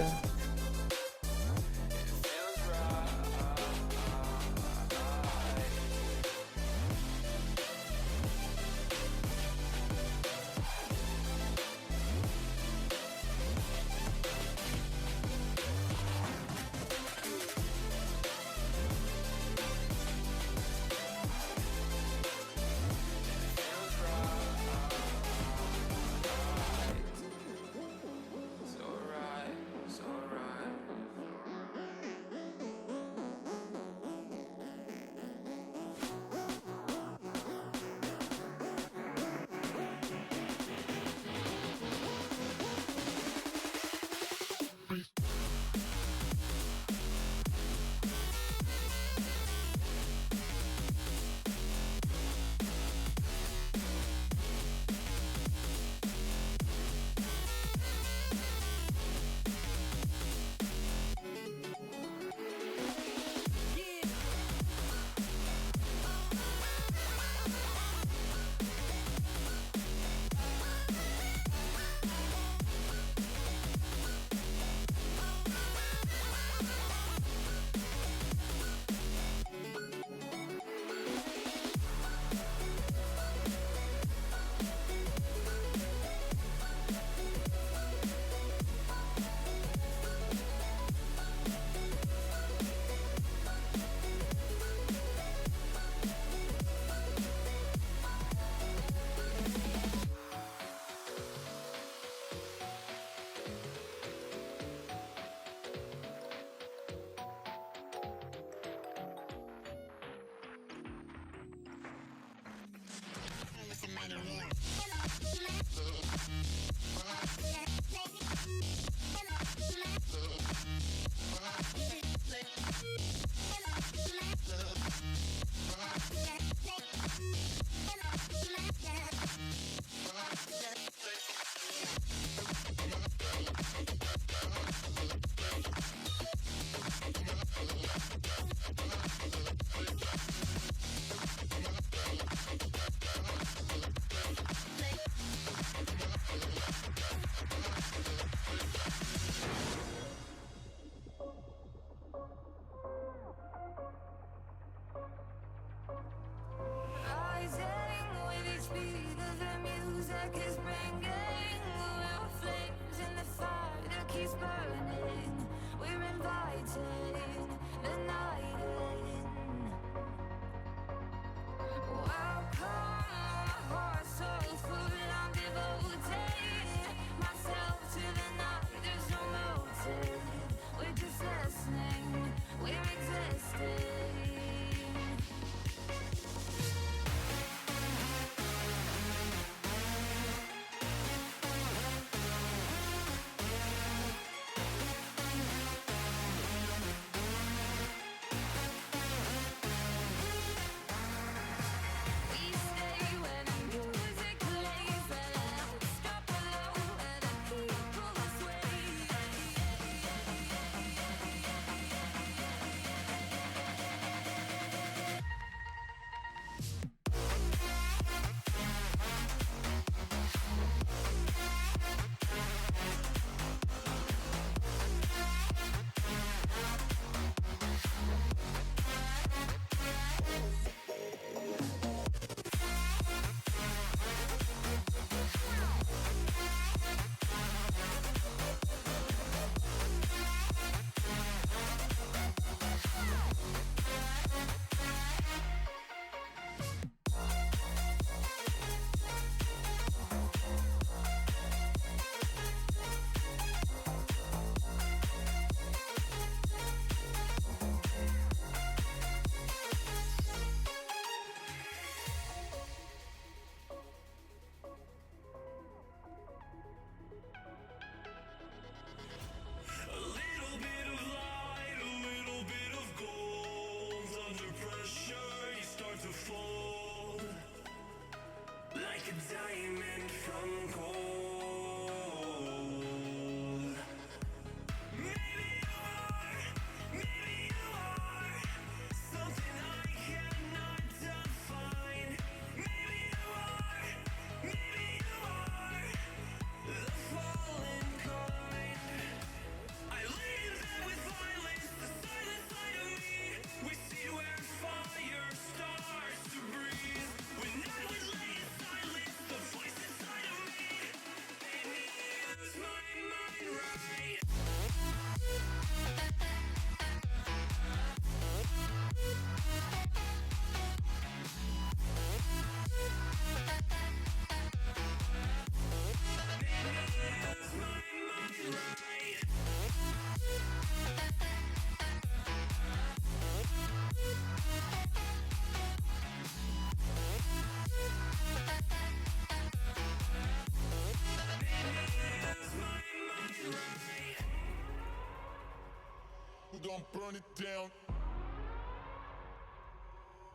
gon' burn it down.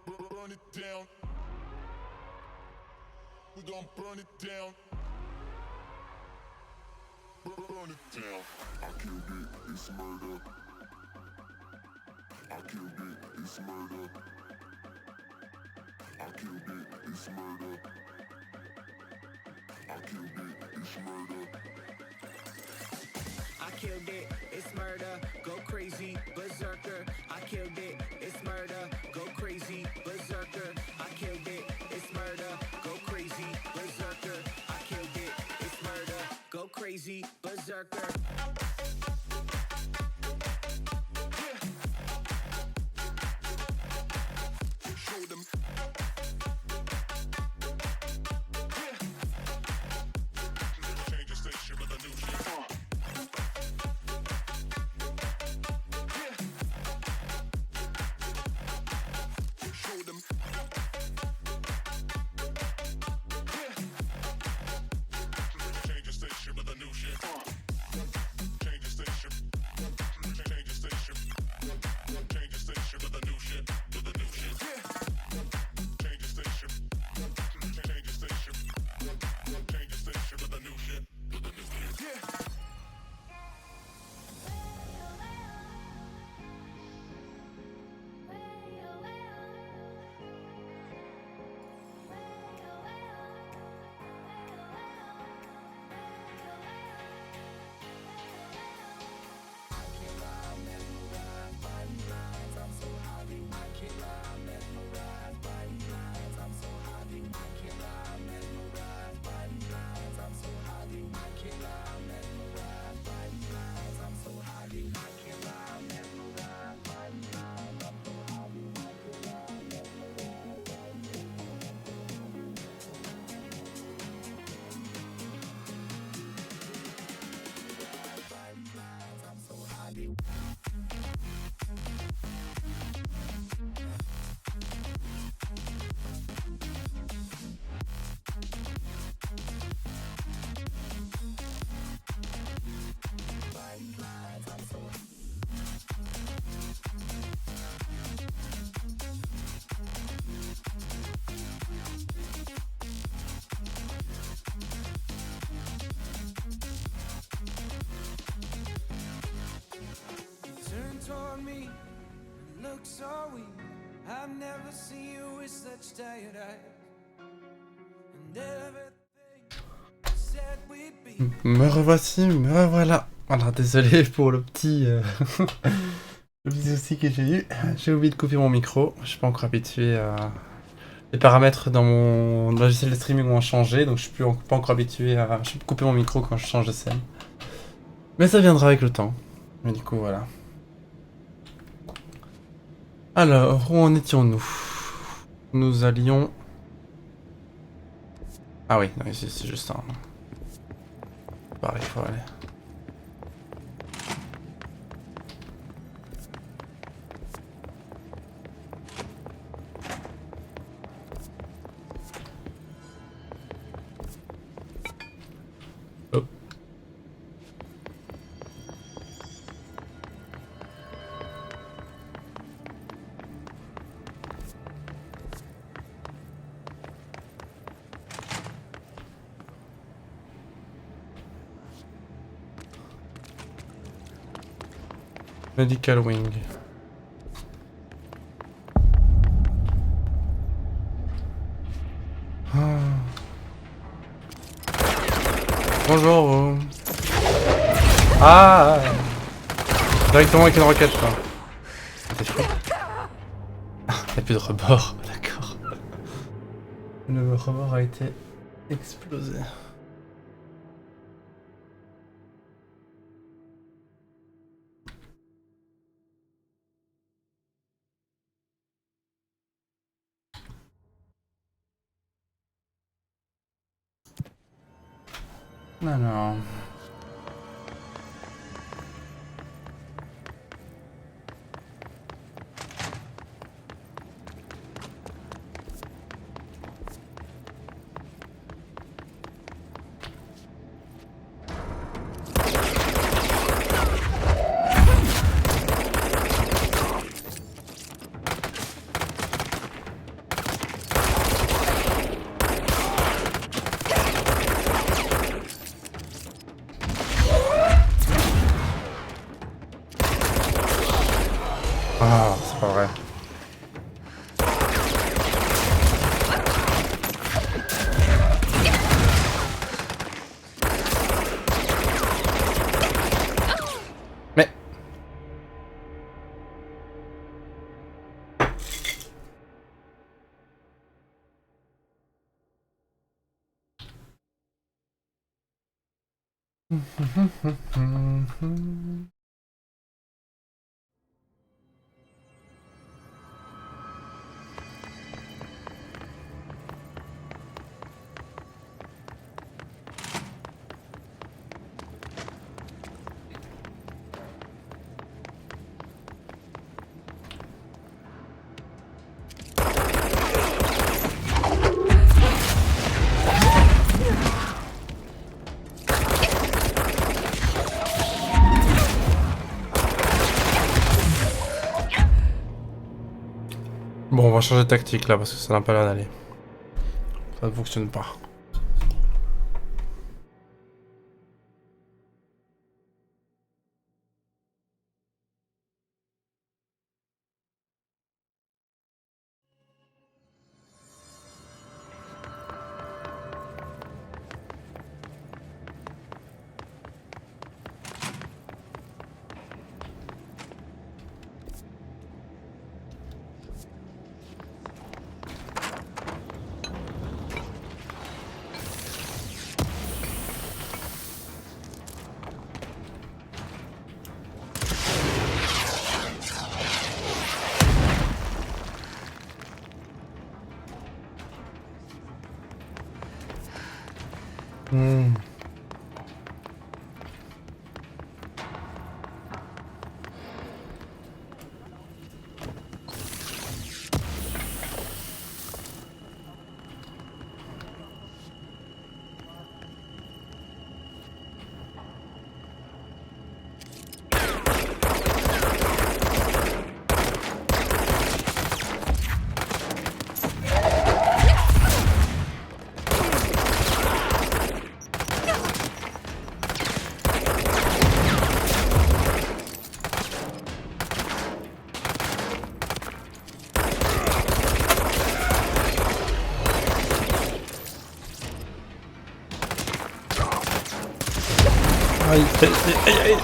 Burn it down. We gon' burn it down. Burn it down. I killed it, it's murder. I killed it, it's murder. I killed it, it's murder. I killed it, it's murder. I killed it, it's murder, go crazy, berserker. I killed it, it's murder, go crazy, berserker. I killed it, it's murder, go crazy, berserker. I killed it, it's murder, go crazy, berserker. Show them. Change the station with a new shit. Show them. Change the station with a new shit. Change the station. Change the station. Change the station with a new shit. With a new shit. Change the station. Change the station. Change the station with a new shit. With a new shit. Turn toward me and look so weak. I've never seen you with such tired eyes. And everything you said we'd be. Me revoici, me revoilà. Alors désolé pour le petit, le petit souci que j'ai eu. J'ai oublié de couper mon micro. Je suis pas encore habitué à... Les paramètres dans mon logiciel de streaming ont changé, donc je suis pas encore habitué à couper mon micro quand je change de scène. Mais ça viendra avec le temps. Mais du coup voilà. Alors, où en étions-nous? Nous allions... Ah oui, non, ici c'est juste un... Pareil, il faut aller. Oh. Medical wing. Ah. Bonjour. Ah. Directement avec une roquette quoi. T'es fou. Y'a plus de rebord, d'accord. Le rebord a été explosé. Alors... Ah, c'est pas vrai. Mais... Bon, on va changer de tactique là parce que ça n'a pas l'air d'aller. Ça ne fonctionne pas. Aïe, aïe, aïe, aïe.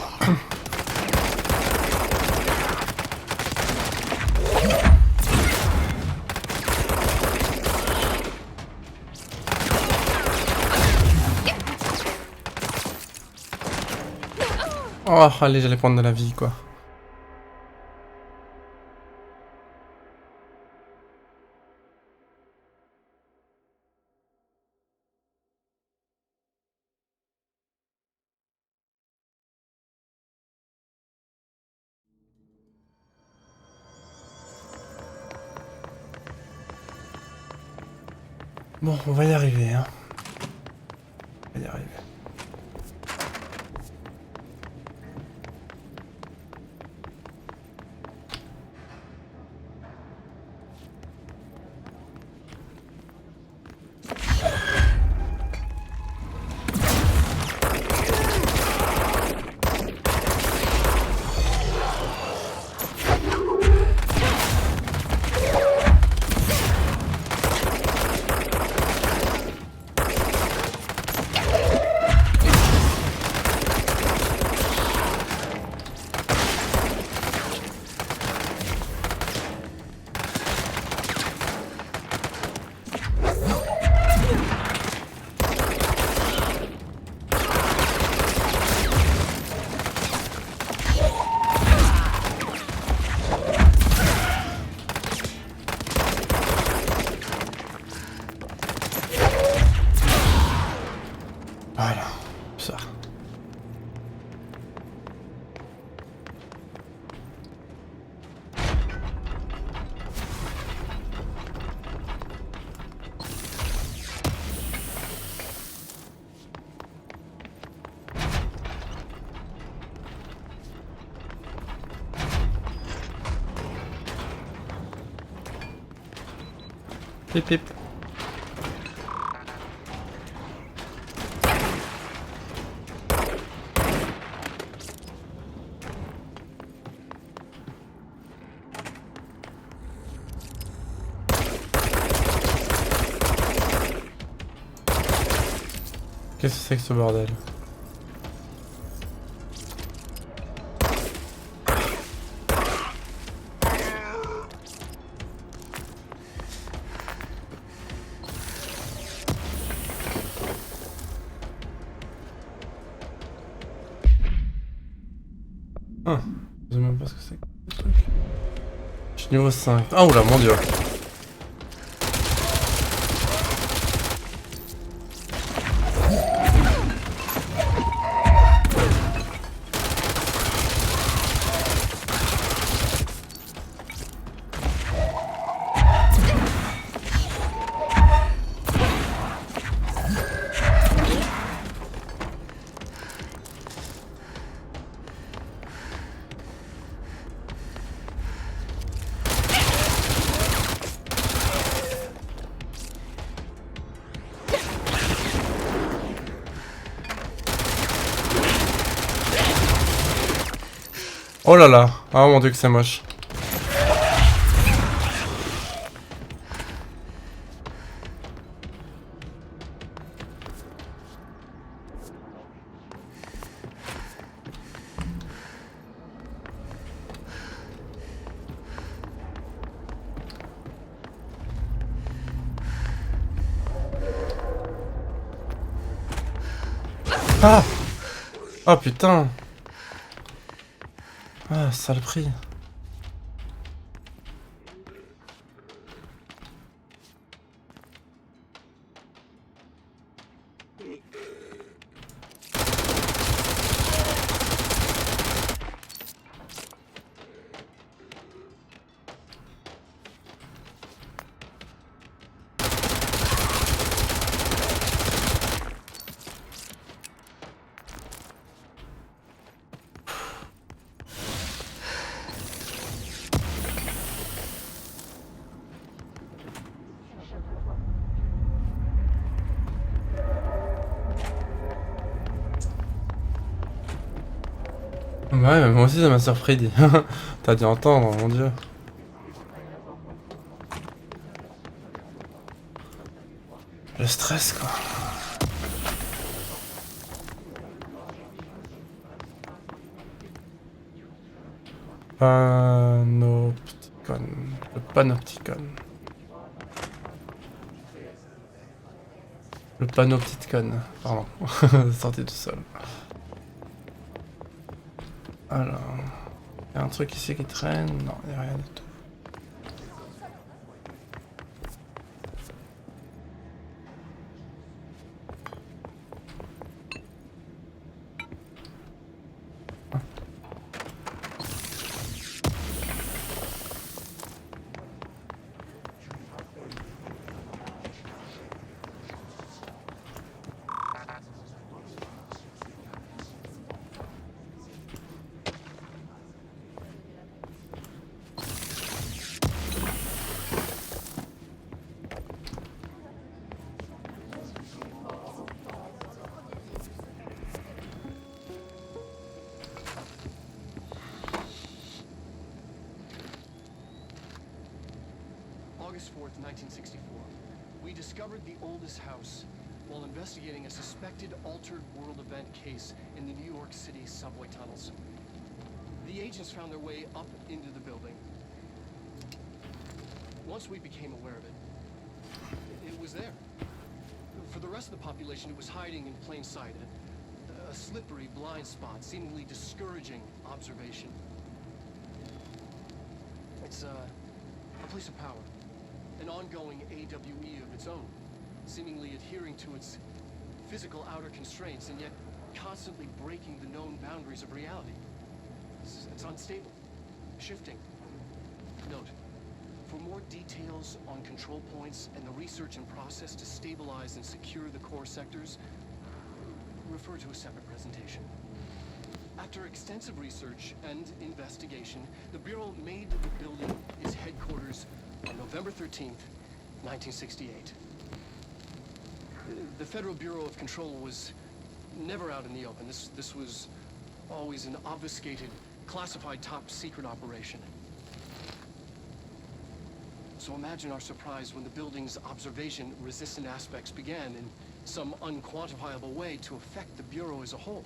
Oh, allez, j'allais prendre de la vie, quoi. Bon, on va y arriver, hein. On va y arriver. Voilà, ça. Pip pip. Qu'est-ce que c'est que ce bordel? Ah, je sais même pas ce que c'est que ce truc. Je suis niveau 5. Ah oula mon dieu. Oh là là, ah mon dieu que c'est moche. Ah! Oh putain! Ah, saleperie. Ouais, mais moi aussi ça m'a surpris. T'as dû entendre, mon dieu. Le stress quoi. Panopticon. Le panopticon. Le panopticon. Pardon. Sortez tout seul. Alors. Il y a un truc ici qui traîne. Non, il n'y a rien du tout. August 4th, 1964. We discovered the oldest house while investigating a suspected altered world event case in the New York City subway tunnels. The agents found their way up into the building. Once we became aware of it, it was there. For the rest of the population, it was hiding in plain sight. A slippery blind spot, seemingly discouraging observation. It's a place of power. An ongoing AWE of its own, seemingly adhering to its physical outer constraints and yet constantly breaking the known boundaries of reality. It's unstable, shifting. Note, for more details on control points and the research and process to stabilize and secure the core sectors, refer to a separate presentation. After extensive research and investigation, the Bureau made the building its headquarters on November 13th, 1968. The Federal Bureau of Control was never out in the open. This was always an obfuscated, classified top-secret operation. So imagine our surprise when the building's observation-resistant aspects began some unquantifiable way to affect the Bureau as a whole.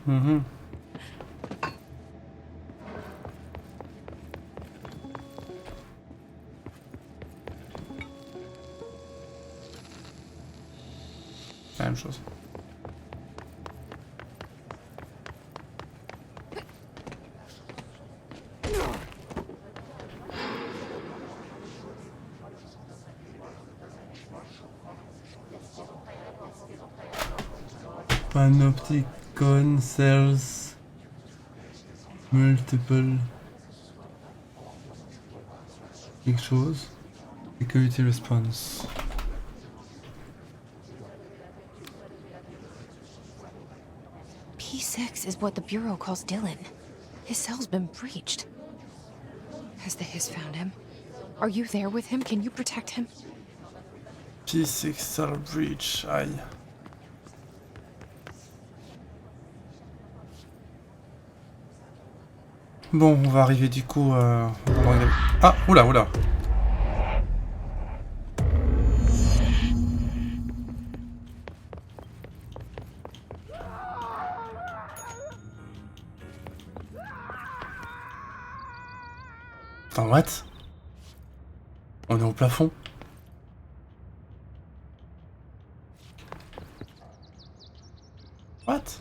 Mhm. La même chose. Panopticon cells multiple quelque chose. Security response. P6 is what the Bureau calls Dylan. His cell's been breached. Has the Hiss found him? Are you there with him? Can you protect him? P6 cell breach. Aïe. Bon, on va arriver du coup. Ah, oula, oula. Attends, what? On est au plafond? What?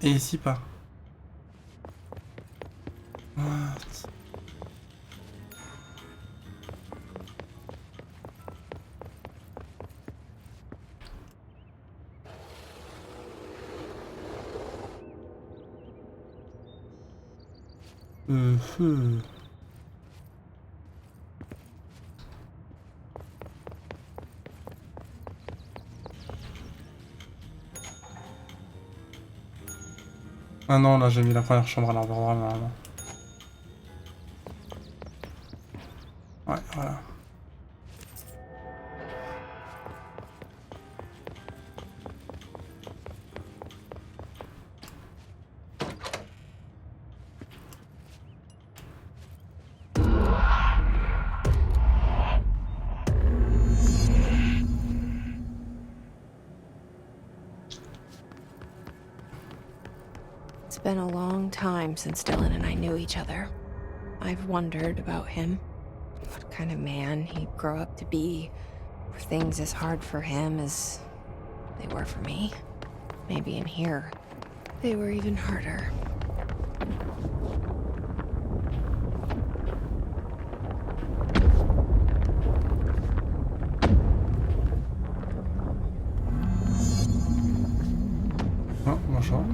Et ici pas. What? Ah non, là j'ai mis la première chambre à l'endroit normalement. Ouais, voilà. It's been a long time since Dylan and I knew each other. I've wondered about him. What kind of man he'd grow up to be. Were things as hard for him as they were for me? Maybe in here, they were even harder. Oh, bonjour.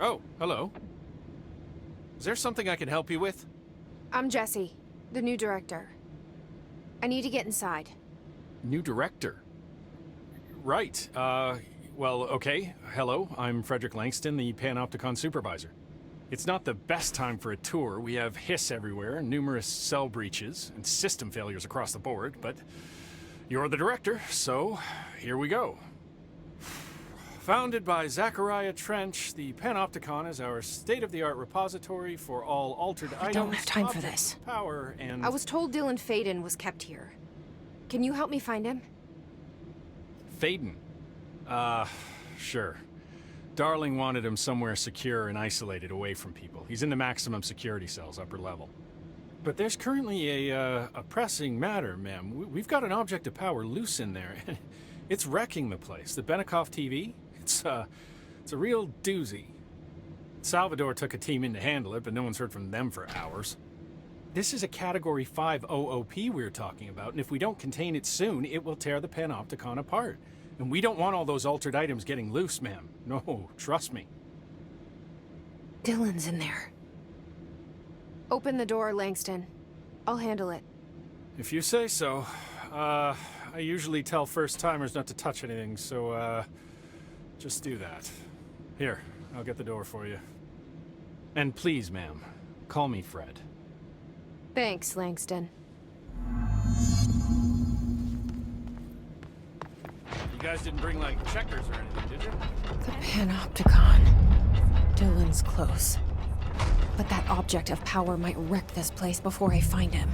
Oh, hello. Is there something I can help you with? I'm Jessie, the new director. I need to get inside. New director? Right, well, okay. Hello, I'm Frederick Langston, the Panopticon supervisor. It's not the best time for a tour. We have hiss everywhere, numerous cell breaches, and system failures across the board, but you're the director, so here we go. Founded by Zachariah Trench, the Panopticon is our state-of-the-art repository for all altered items. I don't have time for this. Power and... I was told Dylan Faden was kept here. Can you help me find him? Faden? Sure. Darling wanted him somewhere secure and isolated away from people. He's in the maximum security cells, upper level. But there's currently a pressing matter, ma'am. We've got an object of power loose in there. It's wrecking the place. The Benikoff TV? It's a real doozy. Salvador took a team in to handle it, but no one's heard from them for hours. This is a Category 5 OOP we're talking about, and if we don't contain it soon, it will tear the Panopticon apart. And we don't want all those altered items getting loose, ma'am. No, trust me. Dylan's in there. Open the door, Langston. I'll handle it. If you say so. I usually tell first-timers not to touch anything, so, just do that. Here, I'll get the door for you. And please, ma'am, Call me Fred. Thanks, Langston. You guys didn't bring, like, checkers or anything, did you? The Panopticon. Dylan's close. But that object of power might wreck this place before I find him.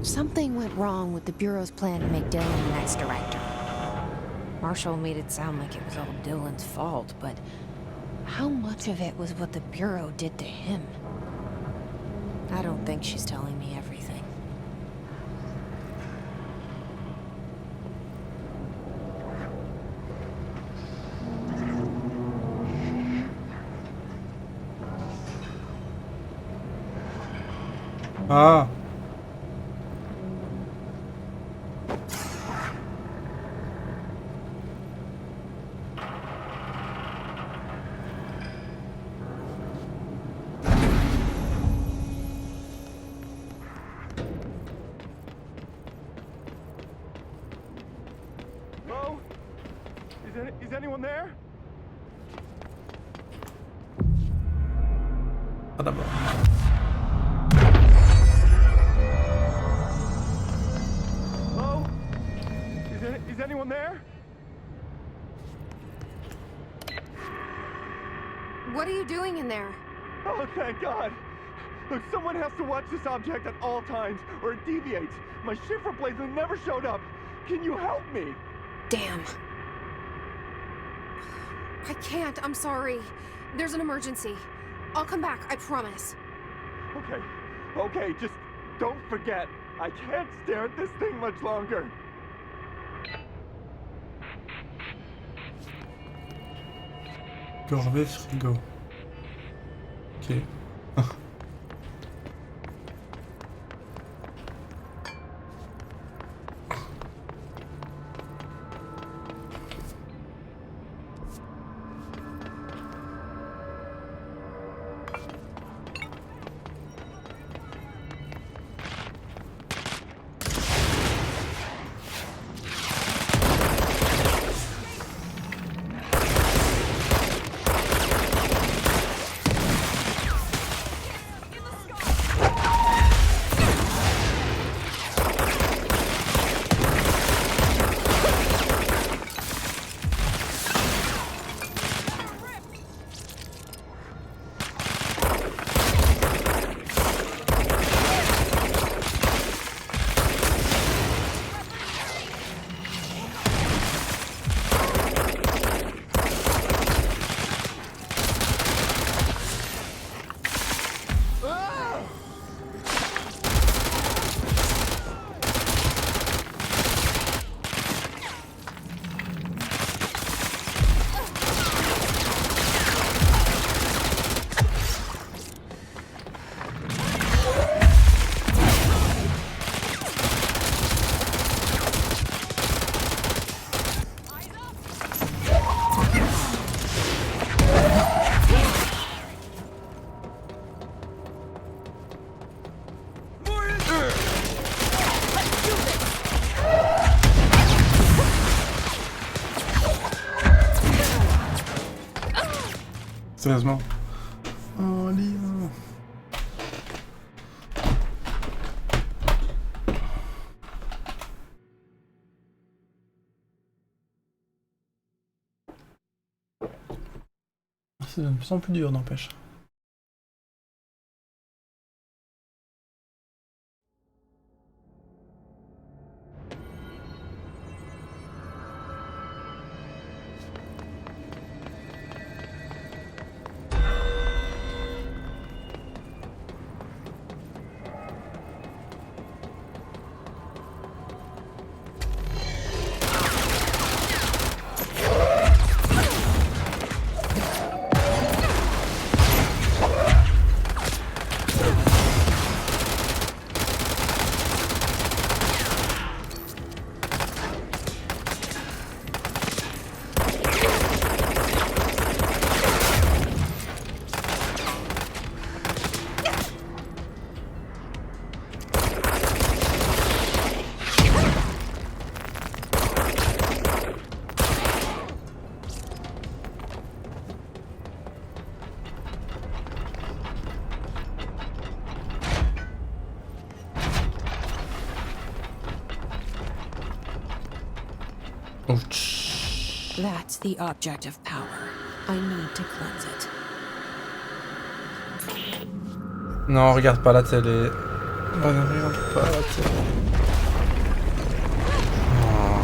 Something went wrong with the Bureau's plan to make Dylan the next director. Marshall made it sound like it was all Dylan's fault, but how much of it was what the Bureau did to him? I don't think she's telling me everything. Ah. Hello? Is anyone there? Ah, d'abord. Hello? Is anyone there? What are you doing in there? Oh, thank God. Look, someone has to watch this object at all times, or it deviates. My shifter blazon never showed up. Can you help me? Damn. I can't, I'm sorry. There's an emergency. I'll come back, I promise. Okay, just don't forget. I can't stare at this thing much longer. Corvée frigo. Ok. Sérieusement. Oh, livre. C'est de plus en plus dur, n'empêche. That's the object of power. I need to cleanse it. Non, regarde pas la télé. Oh, ne regarde pas la télé. Oh,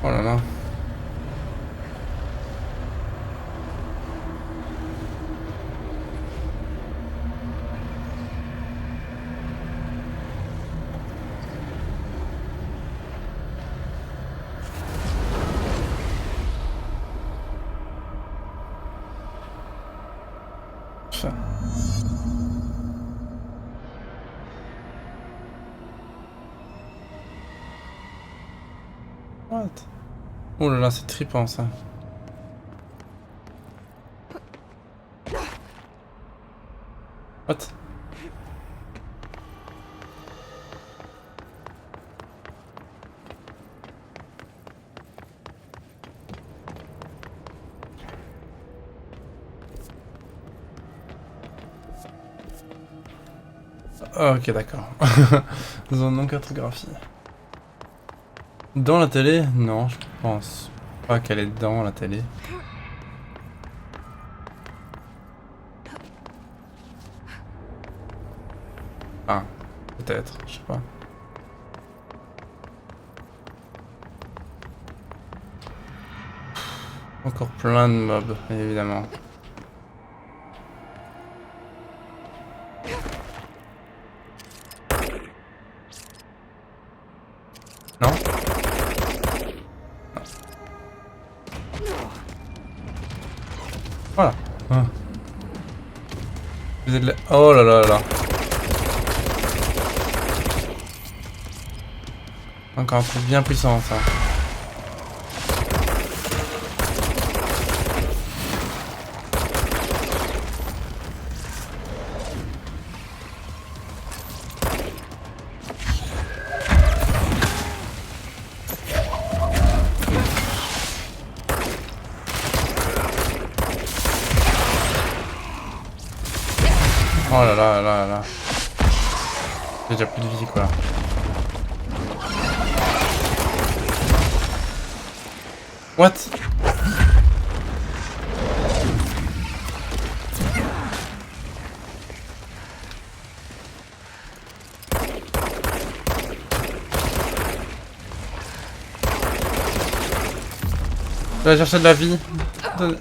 oh là là. Ça. What? Oh là là, c'est trippant ça. What? Ok, d'accord. Zone non cartographie. Dans la télé? Non, je pense pas qu'elle est dans la télé. Ah, peut-être, je sais pas. Encore plein de mobs, évidemment. Non? Voilà. Ah. Vous êtes là. Oh là là là. Encore un truc bien puissant ça. Oh là là là là. J'ai déjà plus de vie quoi. What? Je vais chercher de la vie.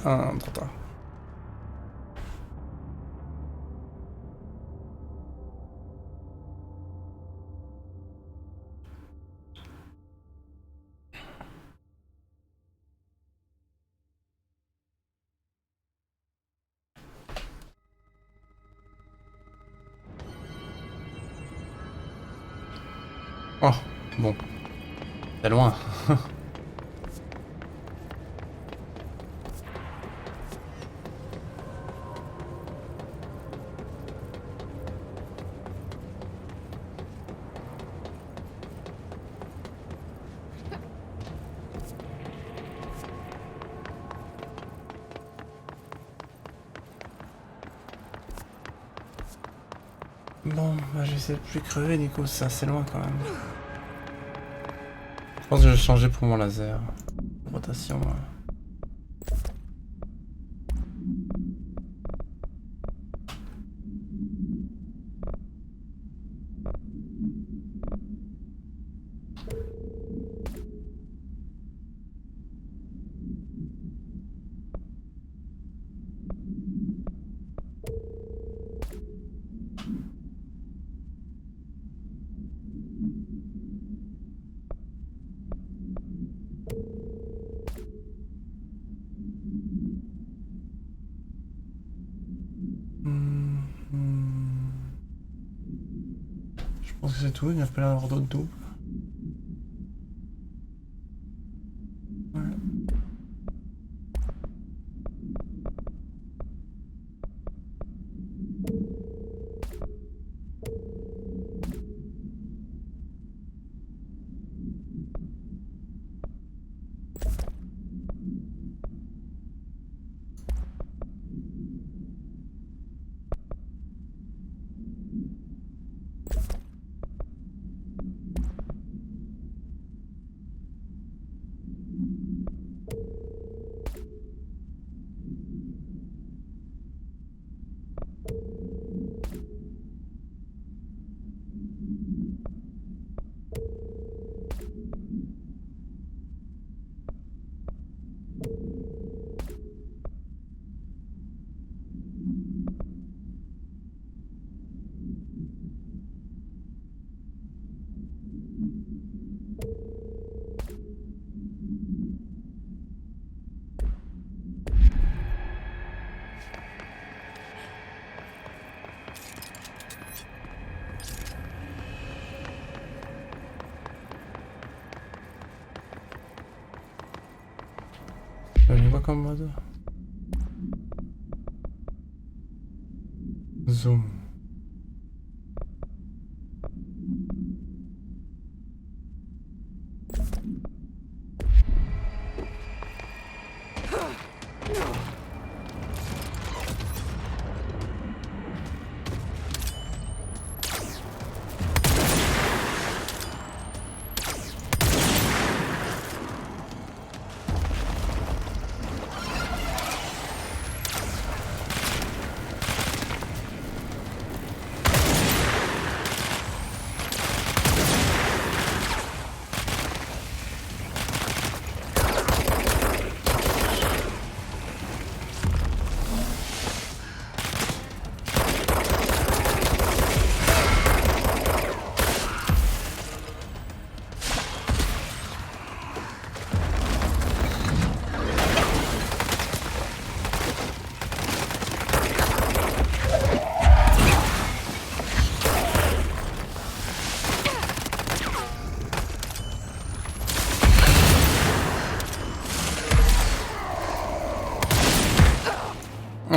Ah, trop tard. Oh, bon. C'est loin. Bon, bah je vais essayer de plus crever, Nico, c'est assez loin quand même. Je pense que je vais changer pour mon laser. Rotation. Je pense que c'est tout, il n'y a pas l'air d'avoir d'autres doubles. Je vois comme mode. Zoom.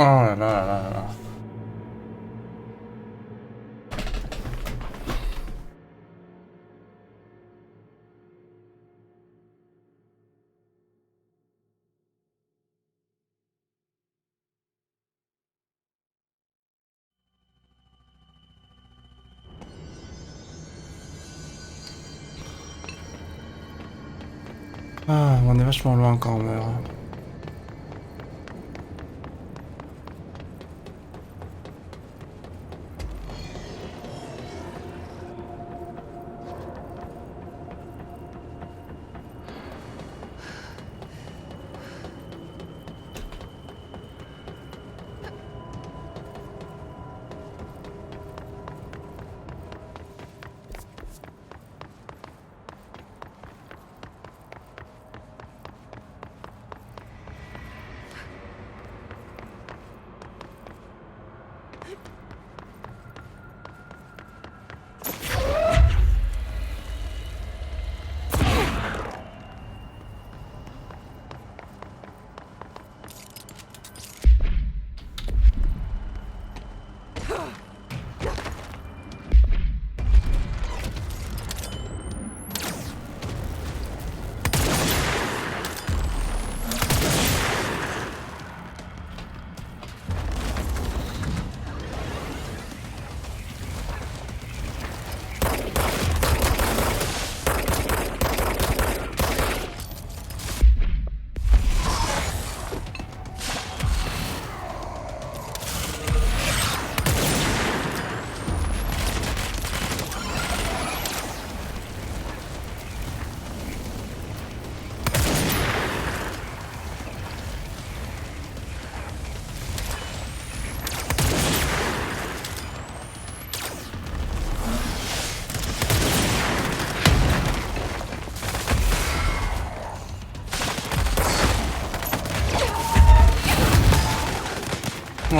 Oh là là là là. Ah, on est vachement loin quand on meurt.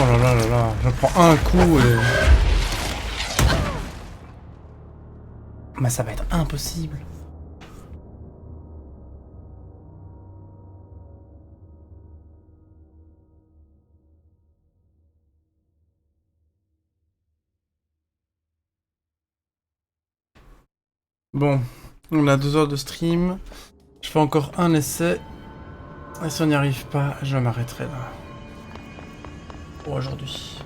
là là là là, je prends un coup et... Mais ça va être impossible. Bon, on a 2 heures de stream. Je fais encore un essai. Et si on n'y arrive pas, je m'arrêterai là. Pour aujourd'hui.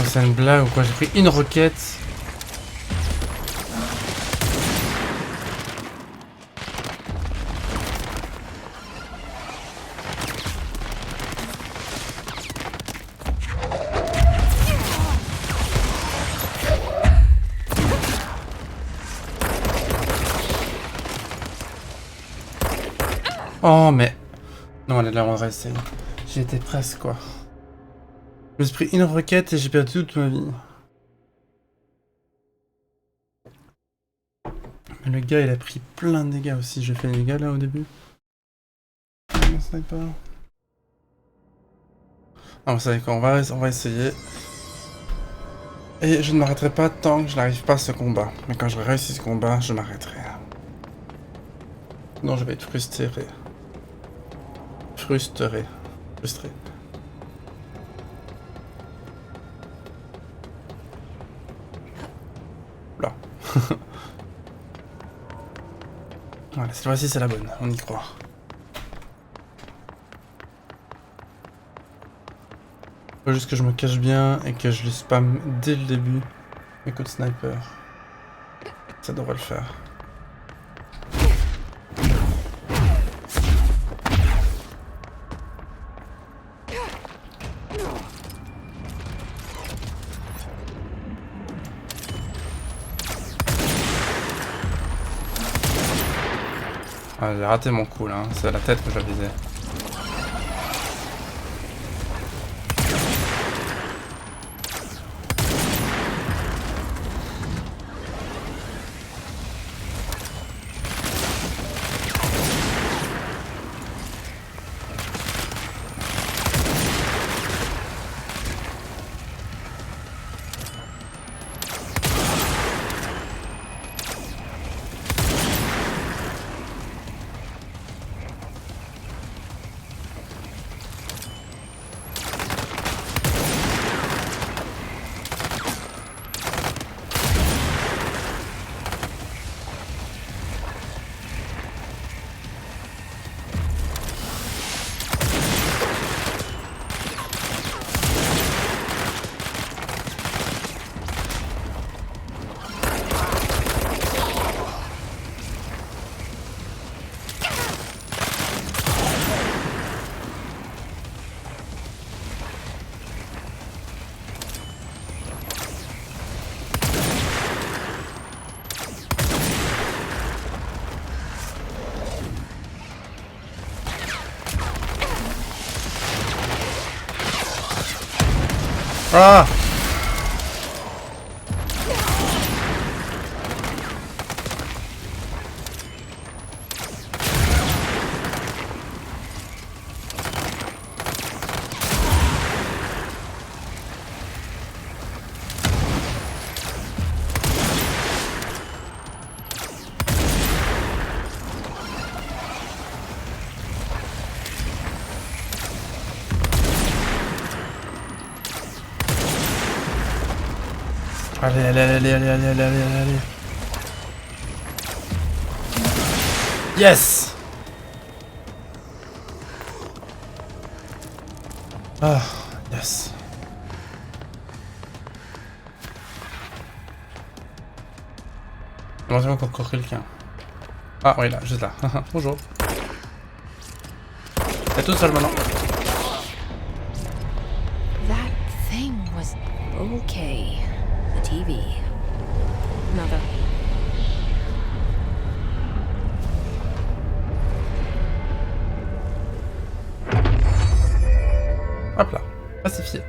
C'est une blague ou quoi? J'ai pris une roquette. Oh mais... Non, allez là on va essayer. J'y étais presque quoi. Je me suis pris une roquette et j'ai perdu toute ma vie. Mais le gars il a pris plein de dégâts aussi. J'ai fait les dégâts là au début. Un sniper. Ah, vous savez quoi, on va essayer. Et je ne m'arrêterai pas tant que je n'arrive pas à ce combat. Mais quand j'aurai réussi ce combat, je m'arrêterai. Non, je vais être frustré. Frustré. Là. Voilà, cette fois-ci c'est la bonne, on y croit. Faut juste que je me cache bien et que je les spam dès le début. Mes coups de sniper. Ça devrait le faire. Ah, j'ai raté mon coup là, hein. C'est la tête que je visais. Ah! Allez, allez, allez, allez, allez, allez, allez, allez. Yes! Ah, yes. Heureusement qu'il y a encore quelqu'un. Ah oui, là, juste là. Bonjour. T'es tout seul maintenant. That thing was okay. The TV. Another. Hop là, pacifié.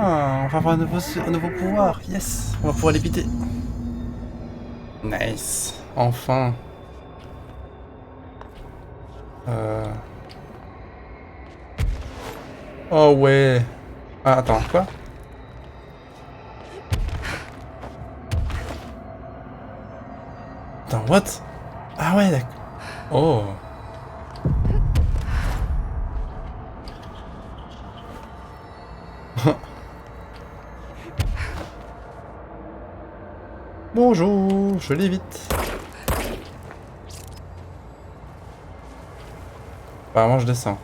Ah, on va avoir un nouveau pouvoir. Yes, on va pouvoir l'éviter. Nice. Enfin. Oh ouais. Ah, attends, quoi? Attends, what? Ah ouais, d'accord. Oh. Bonjour, je l'évite. Apparemment, je descends.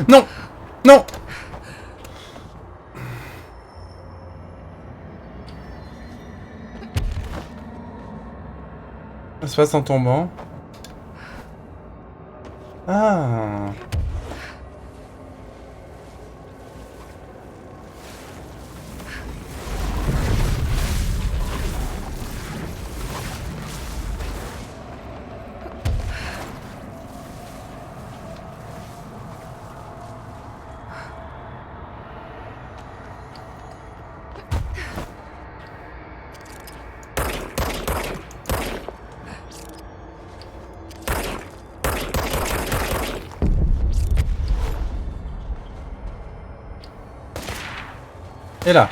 Non! Non! Ça se passe en tombant. Ah! Et là.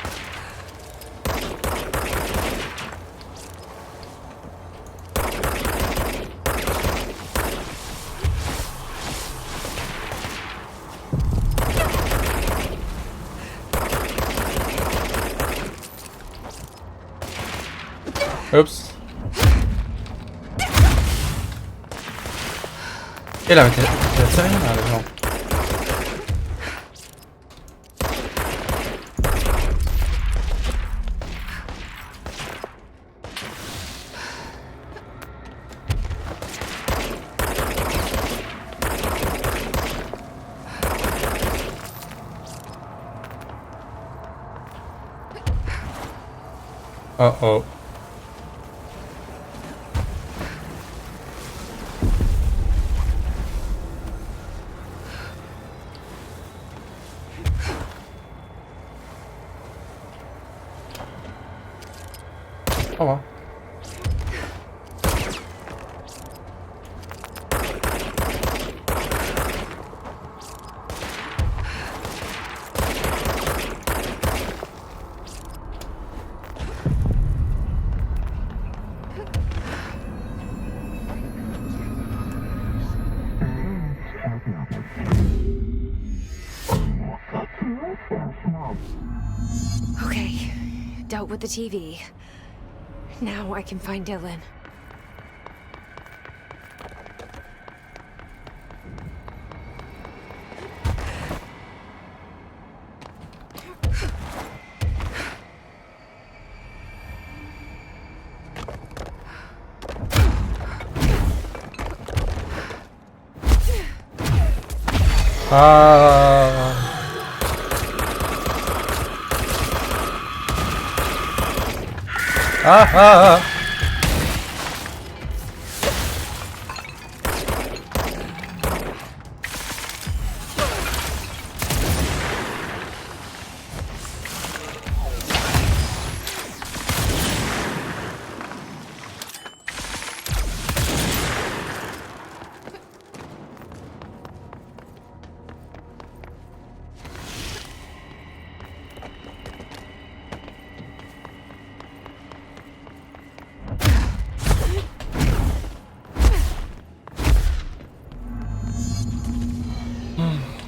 Oups. Et là, mais t'es sérieux là, les gens? Oh oh. Au revoir. Okay, dealt with the TV. Now I can find Dylan. Ah. Ah ah.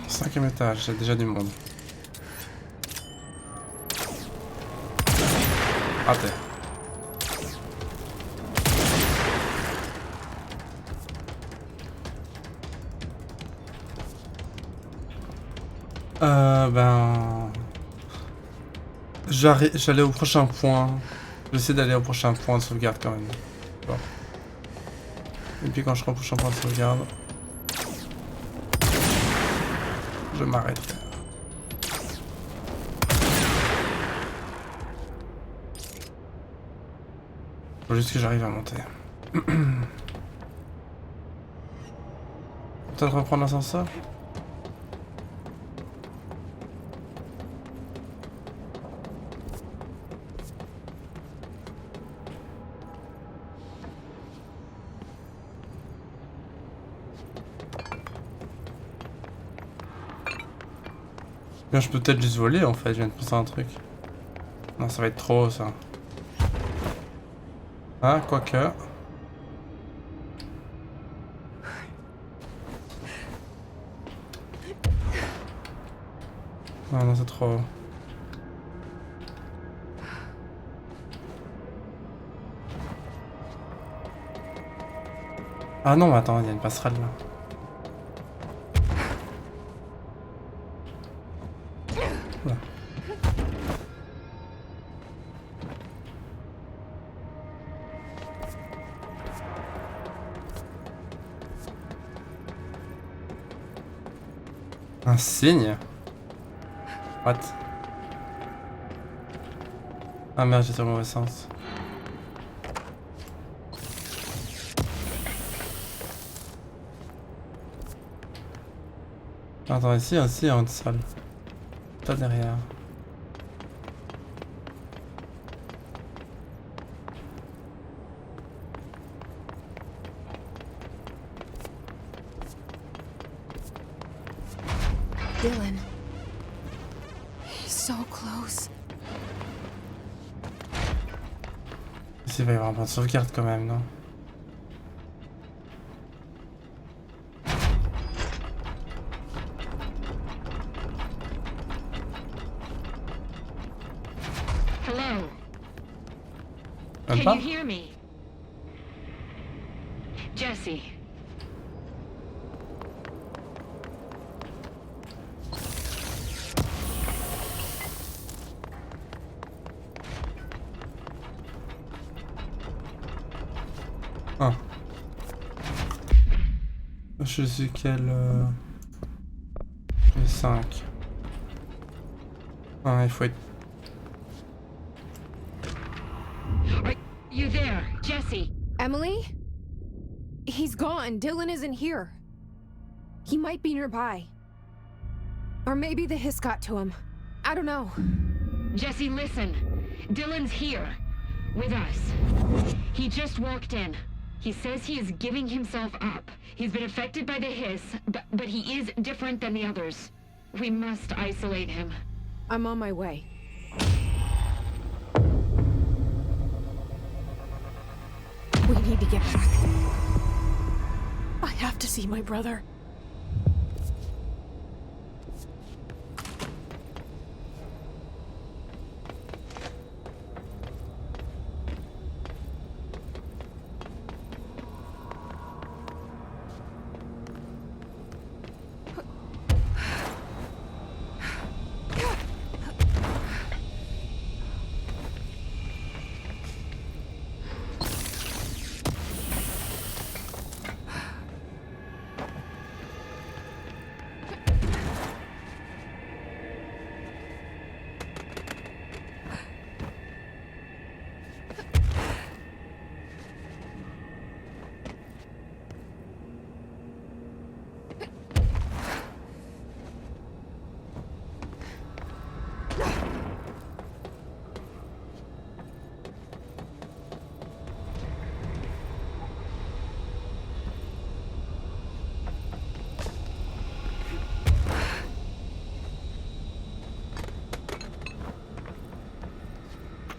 5e étage, j'ai déjà du monde. Raté. Ben... J'allais au prochain point. J'essaie d'aller au prochain point de sauvegarde quand même. Bon. Et puis quand je serai au prochain point de sauvegarde, je m'arrêterai. Faut juste que j'arrive à monter. Peut-être reprendre l'ascenseur? Bien, je peux peut-être juste voler en fait, je viens de penser à un truc. Non, ça va être trop ça. Ah, quoique. Ah non, c'est trop. Ah non, mais attends, il y a une passerelle là. Oula. Un signe? What? Ah merde, j'étais dans le mauvais sens. Attends, ici, il y a une salle. Pas derrière. Dylan. He's so close. Ici, il va y avoir un point de sauvegarde quand même, non? Hello. Même Can pas? you hear me? Jesse. Ah. Je sais quel... J'ai 5. Ah, il faut être... Are you there, Jesse? Emily? He's gone. Dylan isn't here. He might be nearby. Or maybe the hiss got to him. I don't know. Jesse, listen. Dylan's here. With us. He just walked in. He says he is giving himself up. He's been affected by the hiss, but he is different than the others. We must isolate him. I'm on my way. We need to get back. I have to see my brother.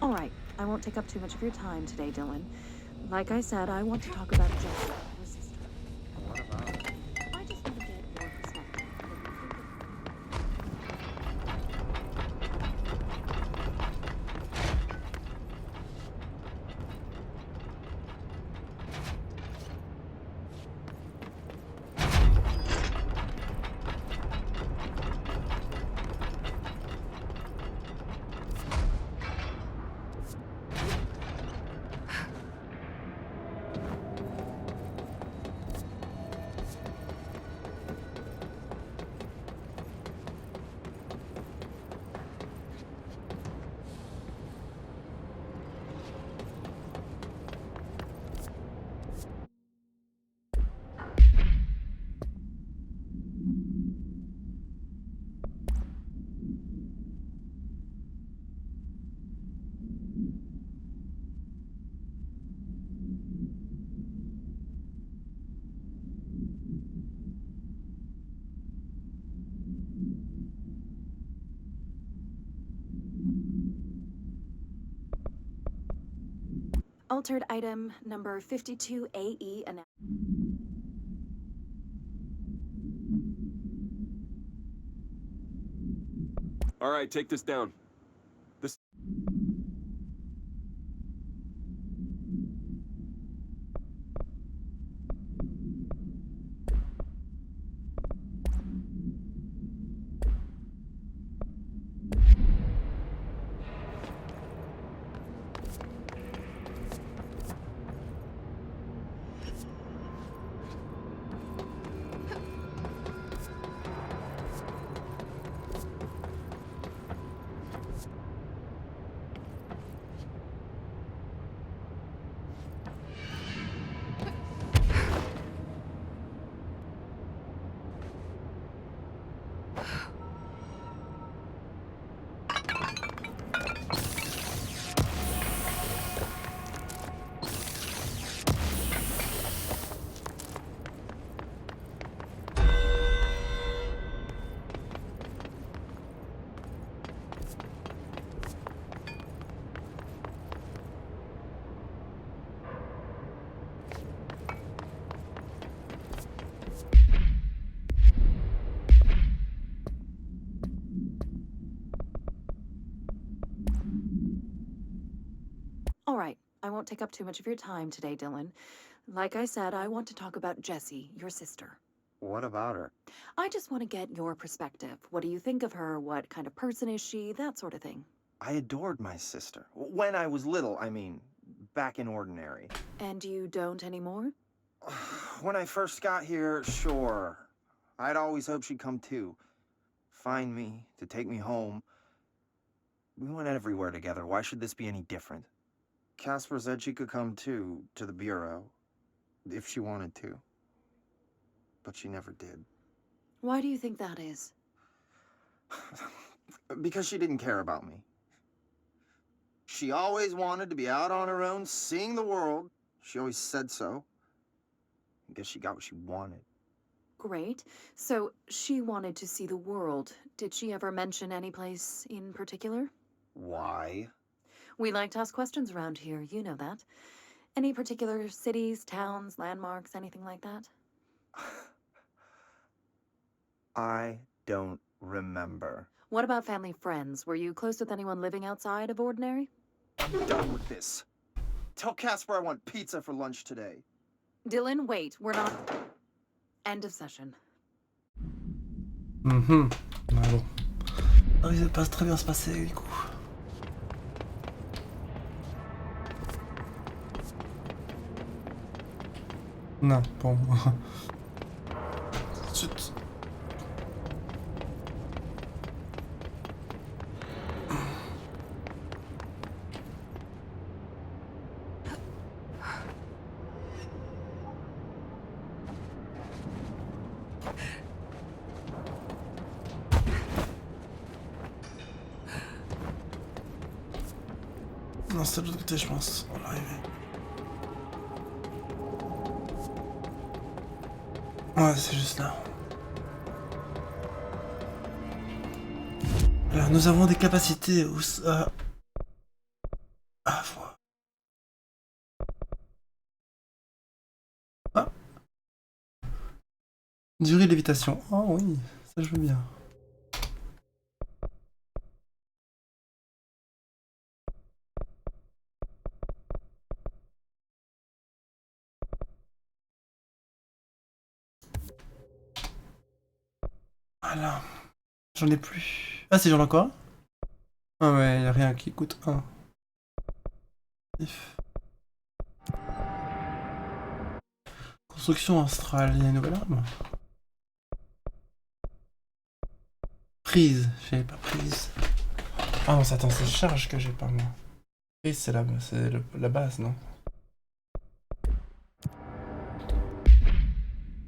All right, I won't take up too much of your time today, Dylan. Like I said, I want to talk about Jesse and her sister. What about it? I just want to get your perspective. Altered item number 52AE announced. All right, take this down. This. All right, I won't take up too much of your time today, Dylan. Like I said, I want to talk about Jessie, your sister. What about her? I just want to get your perspective. What do you think of her? What kind of person is she? That sort of thing. I adored my sister. When I was little, I mean, back in Ordinary. And you don't anymore? When I first got here, sure. I'd always hoped she'd come too. Find me, to take me home. We went everywhere together. Why should this be any different? Casper said she could come too, to the Bureau, if she wanted to. But she never did. Why do you think that is? Because she didn't care about me. She always wanted to be out on her own, seeing the world. She always said so. I guess she got what she wanted. Great. So she wanted to see the world. Did she ever mention any place in particular? Why? We like to ask questions around here, you know that. Any particular cities, towns, landmarks, anything like that? I don't remember. What about family friends? Were you close with anyone living outside of Ordinary? I'm done with this. Tell Casper I want pizza for lunch today. Dylan, wait. We're not... End of session. Ouais, bon. Ça risque de pas très bien se passer du coup. Non, bon. Zut. Non, c'est de l'autre côté, je pense. On va arriver. Ouais, c'est juste là. Alors, nous avons des capacités où ça... Ah, voilà. Ah. Durée de lévitation. Oh oui, ça je veux bien. Voilà. J'en ai plus. Ah si, j'en ai encore. Ah ouais, y a rien qui coûte 1. Construction astrale, il y a une nouvelle arme. Prise, j'avais pas prise. Ah non, attends, c'est charge que j'ai pas moi. Prise, c'est la base, non?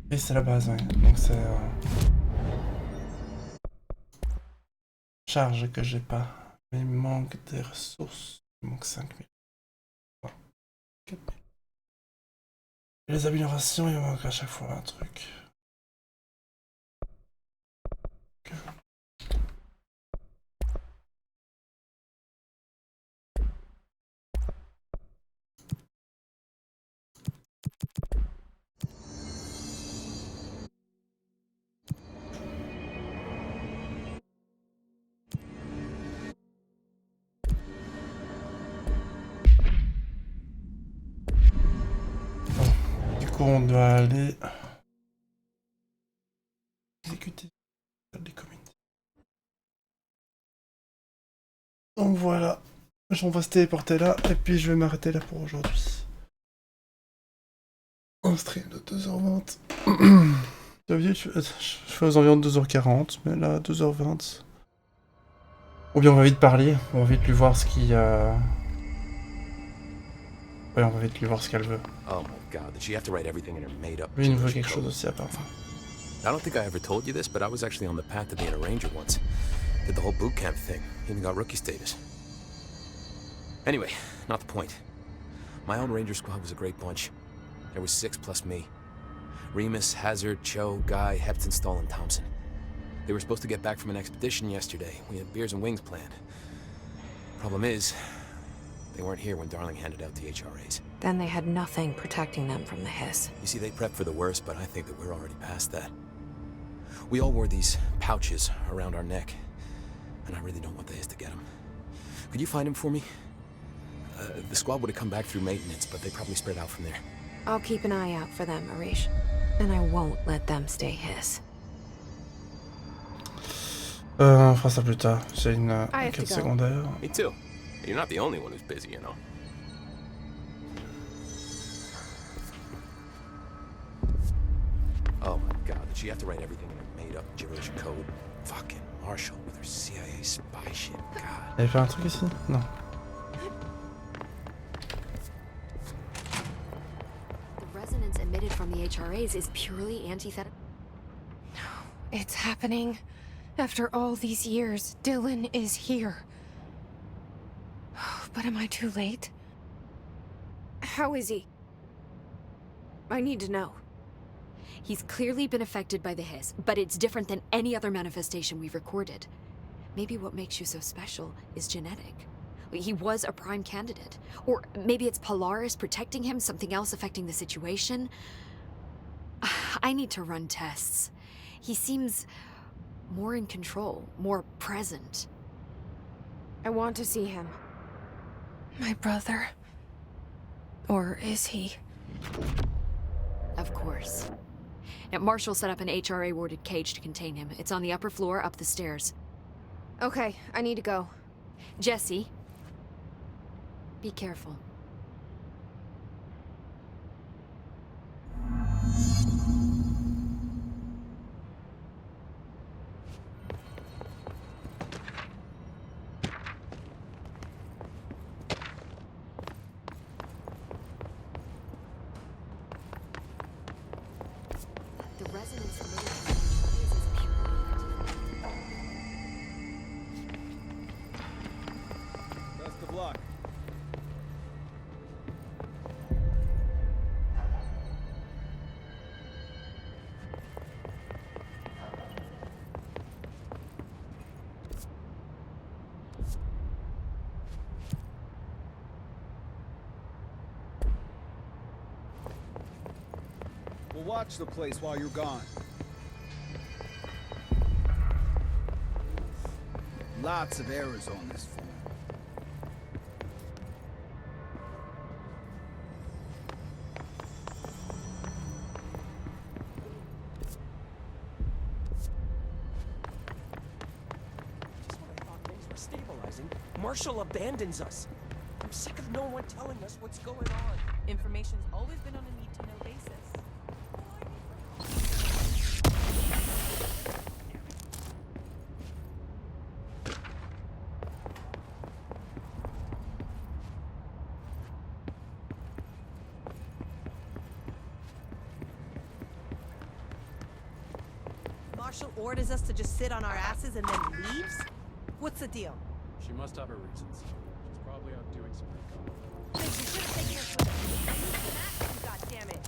Prise, c'est la base, ouais. Donc c'est... Charge que j'ai pas. Mais il manque des ressources. Il manque 5000. 4000. Les améliorations, il manque à chaque fois un truc. coup, on doit aller exécuter les communautés. Donc voilà, on va se téléporter là, et puis je vais m'arrêter là pour aujourd'hui. Un stream de 2h20. D'habitude, je fais aux environs de 2h40, mais là, 2h20. Ou bien on va vite parler, on va vite lui voir ce qui... Ouais, on va vite lui voir ce qu'elle veut. Oh my god, did she have to write everything in her made-up Lui, il veut gibberish quelque code? chose aussi apparemment. I don't think I ever told you this, but I was actually on the path to being a ranger once. Did the whole boot camp thing, even got rookie status. Anyway, not the point. My own ranger squad was a great bunch. There was 6 plus me. Remus, Hazard, Cho, Guy, Hepton, Stahl, and Thompson. They were supposed to get back from an expedition yesterday. We had beers and wings planned. Problem is, they weren't here when Darling handed out the HRAs. Then they had nothing protecting them from the hiss. You see, they prepped for the worst, but I think that we're already past that. We all wore these pouches around our neck, and I really don't want the hiss to get them. Could you find them for me? The squad would have come back through maintenance, but they probably spread out from there. I'll keep an eye out for them, Arish. And I won't let them stay hiss. On fera ça plus tard. C'est une quête secondaire. Me too. You're not the only one who's busy, you know. Oh my god, did she have to write everything in her made-up gibberish code? Fucking Marshall with her CIA spy shit, god. Elle fait un truc ici? Non. The resonance emitted from the HRAs is purely antithetical. It's happening. After all these years, Dylan is here. But am I too late? How is he? I need to know. He's clearly been affected by the hiss, but it's different than any other manifestation we've recorded. Maybe what makes you so special is genetic. He was a prime candidate. Or maybe it's Polaris protecting him, something else affecting the situation. I need to run tests. He seems more in control, more present. I want to see him. My brother. Or is he? Of course. Now, Marshall set up an HRA-warded cage to contain him. It's on the upper floor, up the stairs. Okay, I need to go. Jesse, be careful. The resonance emitted from the HRAs is purely Best of luck. We'll watch the place while you're gone. Lots of errors on this form. Just when I thought things were stabilizing, Marshall abandons us. I'm sick of no one telling us what's going on. Information's always been on a need-to-know basis. Marshall orders us to just sit on our asses and then leaves? What's the deal? She must have her reasons. She's probably out doing some recon. Then she should have taken us with her. I need some action, goddammit!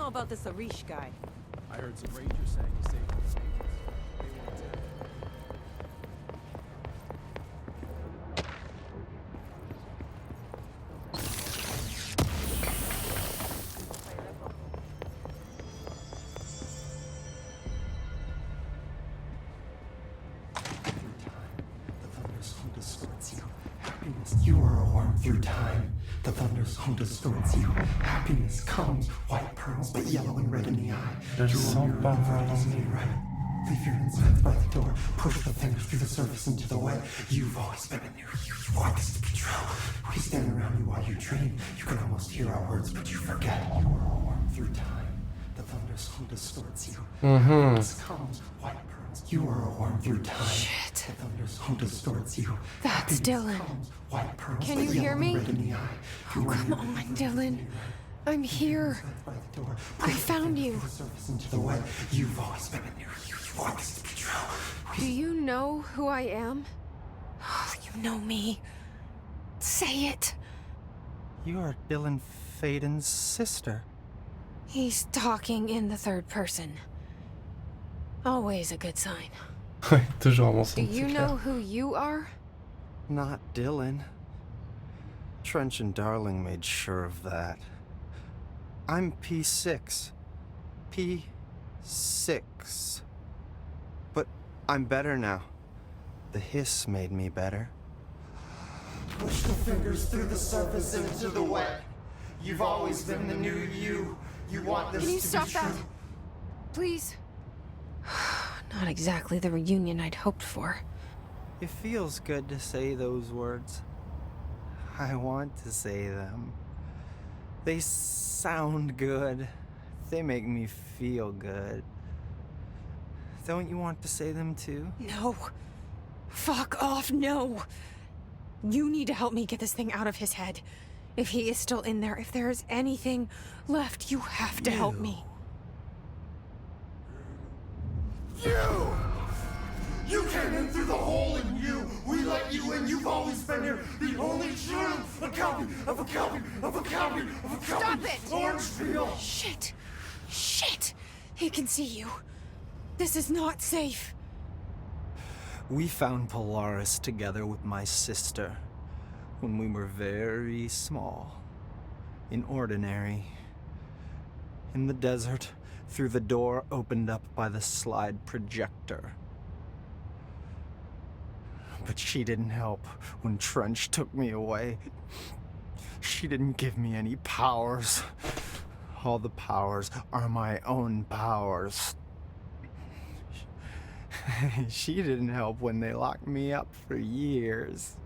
know about this Arish guy? I heard some rangers saying he saved all the neighbors. They won't tell. You are a worm through time. The thunderstorm distorts you. Happiness comes, white pearls, but yellow and red in the eye. Je sens pas right. Leave your insides by the door. Push the fingers through the surface into the wet. You've always been a new you. You want this to be true. We stand around you while you dream. You can almost hear our words, but you forget. You are a worm through time. The thunderstorm distorts you. Happiness comes, white pearls. You are a worm through time. Shit. The thunderstorm distorts you. That's Dylan. White pearls, Can you hear me? red in the eye. Oh, come on, Dylan. I'm here. I found you. Into the wet. You've always been a new you. You want this to be true. Do you know who I am? You know me. Say it. You are Dylan Faden's sister. He's talking in the third person. Always a good sign. Ouais, toujours un bon Do signe, you c'est know clair. who you are? Not Dylan. Trench and Darling made sure of that. I'm P6. P6. But I'm better now. The hiss made me better. Push the fingers through the surface into the wet. You've always been the new you. You want this Can you to stop be true. that? Please. Not exactly the reunion I'd hoped for. It feels good to say those words. I want to say them. They sound good. They make me feel good. Don't you want to say them too? No. Fuck off, no. You need to help me get this thing out of his head. If he is still in there, if there is anything left, you have to help me. You came in through the hole in you. We let you in. You've always been here. The only true. A copy of a copy of a copy of a copy. Stop it! Orange peel. Shit. Shit. He can see you. This is not safe. We found Polaris together with my sister when we were very small, in Ordinary, in the desert, through the door opened up by the slide projector. But she didn't help when Trench took me away. She didn't give me any powers. All the powers are my own powers. She didn't help when they locked me up for years.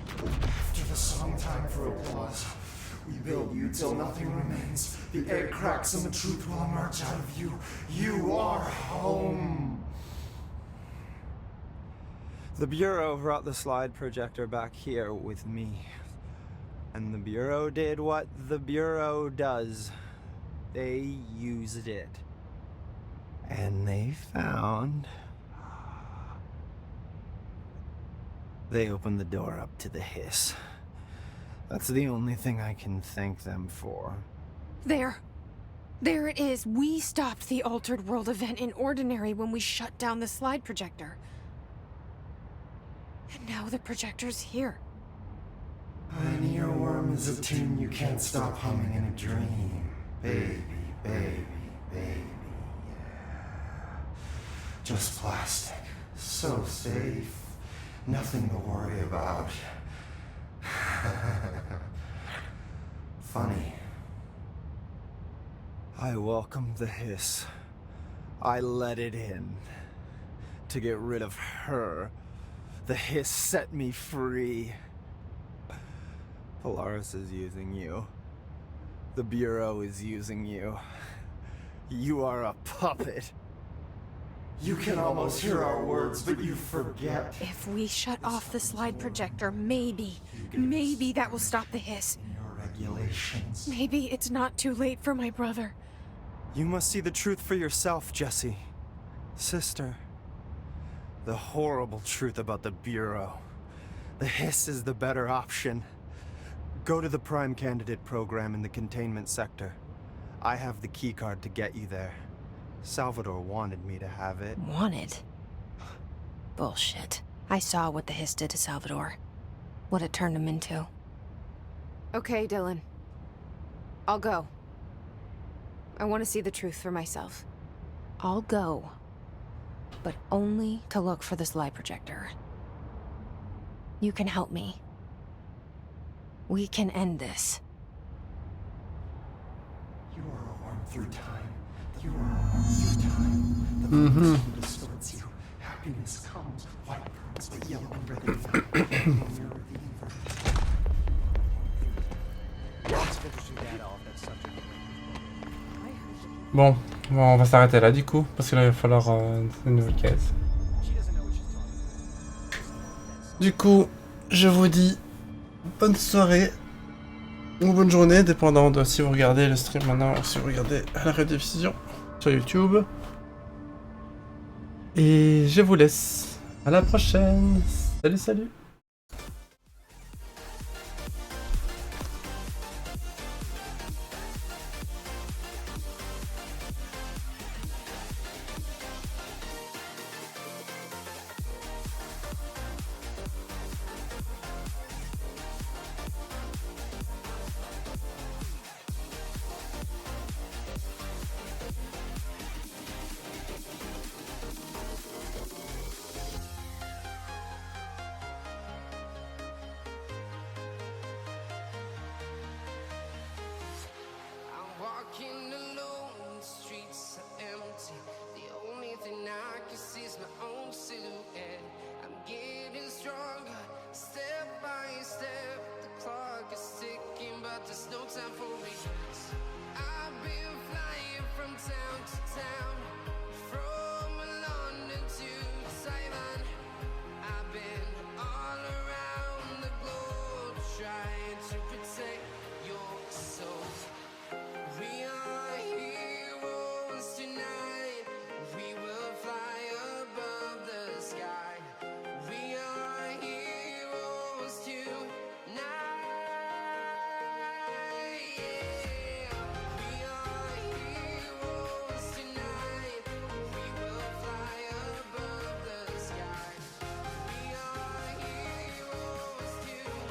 After the song, time for applause. We build you till nothing remains. The egg cracks and the truth will emerge out of you. You are home. The Bureau brought the slide projector back here with me. And the Bureau did what the Bureau does. They used it. And they found... They opened the door up to the hiss. That's the only thing I can thank them for. There. There it is. We stopped the Altered World event in Ordinary when we shut down the slide projector. And now the projector's here. An earworm is a tune you can't stop humming in a dream. Baby, baby, baby, yeah. Just plastic. So safe. Nothing to worry about. Funny. I welcomed the hiss. I let it in. To get rid of her. The hiss set me free. Polaris is using you. The Bureau is using you. You are a puppet. You can almost hear our words, but you forget. If we shut off the slide projector, maybe that will stop the hiss. Regulations. Maybe it's not too late for my brother. You must see the truth for yourself, Jessie. Sister. The horrible truth about the Bureau. The hiss is the better option. Go to the Prime Candidate program in the containment sector. I have the keycard to get you there. Salvador wanted me to have it. Wanted? Bullshit. I saw what the Hiss did to Salvador. What it turned him into. Okay, Dylan. I'll go. I want to see the truth for myself. I'll go. But only to look for this light projector. You can help me. We can end this. You are a worm through time. You are a worm through time. The mm distorts you. Happiness comes. White burns, but yellow and red and found. Mirror the inverted. Bon, on va s'arrêter là du coup, parce que là il va falloir une nouvelle case. Du coup, je vous dis bonne soirée ou bonne journée, dépendant de si vous regardez le stream maintenant ou si vous regardez à la rediffusion sur YouTube. Et je vous laisse. À la prochaine. Salut, salut. Walking alone, the streets are empty. The only thing I can see is my own silhouette. I'm getting stronger, step by step. The clock is ticking, but there's no time for regrets. I've been flying from town to town, from London to Taiwan. I've been all around the globe, trying to protect your soul. We are heroes tonight. We will fly above the sky. We are heroes tonight. Yeah. We are heroes tonight. We will fly above the sky. We are heroes tonight.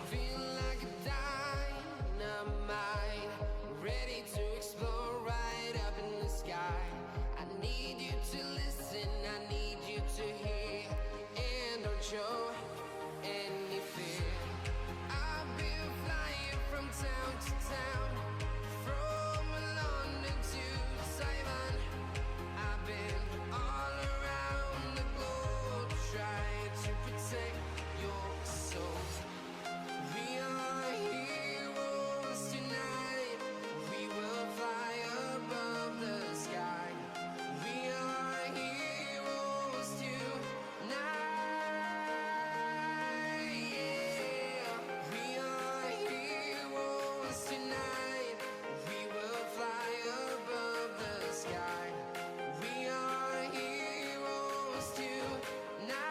Feel like a dynamite, ready to explode right up in the sky. I need you to listen, I need you to hear, and don't show any fear. I've been flying from town to town, from London to Taiwan. I've been all around the globe, trying to protect your soul. We are heroes tonight. We will fly above the sky. We are heroes tonight. Yeah. We are heroes tonight. We will fly above the sky. We are heroes tonight.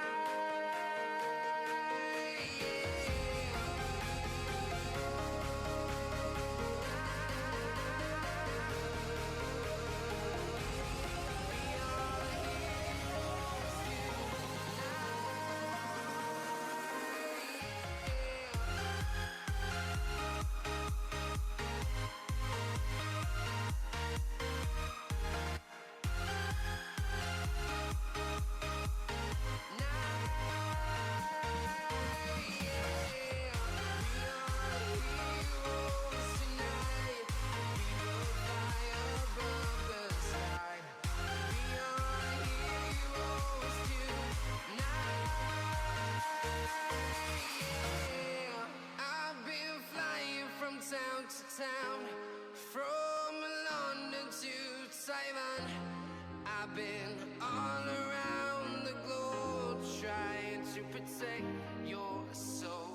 I've been flying from town to town, from London to Taiwan. I've been all around the globe, trying to protect your soul.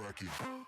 Partie.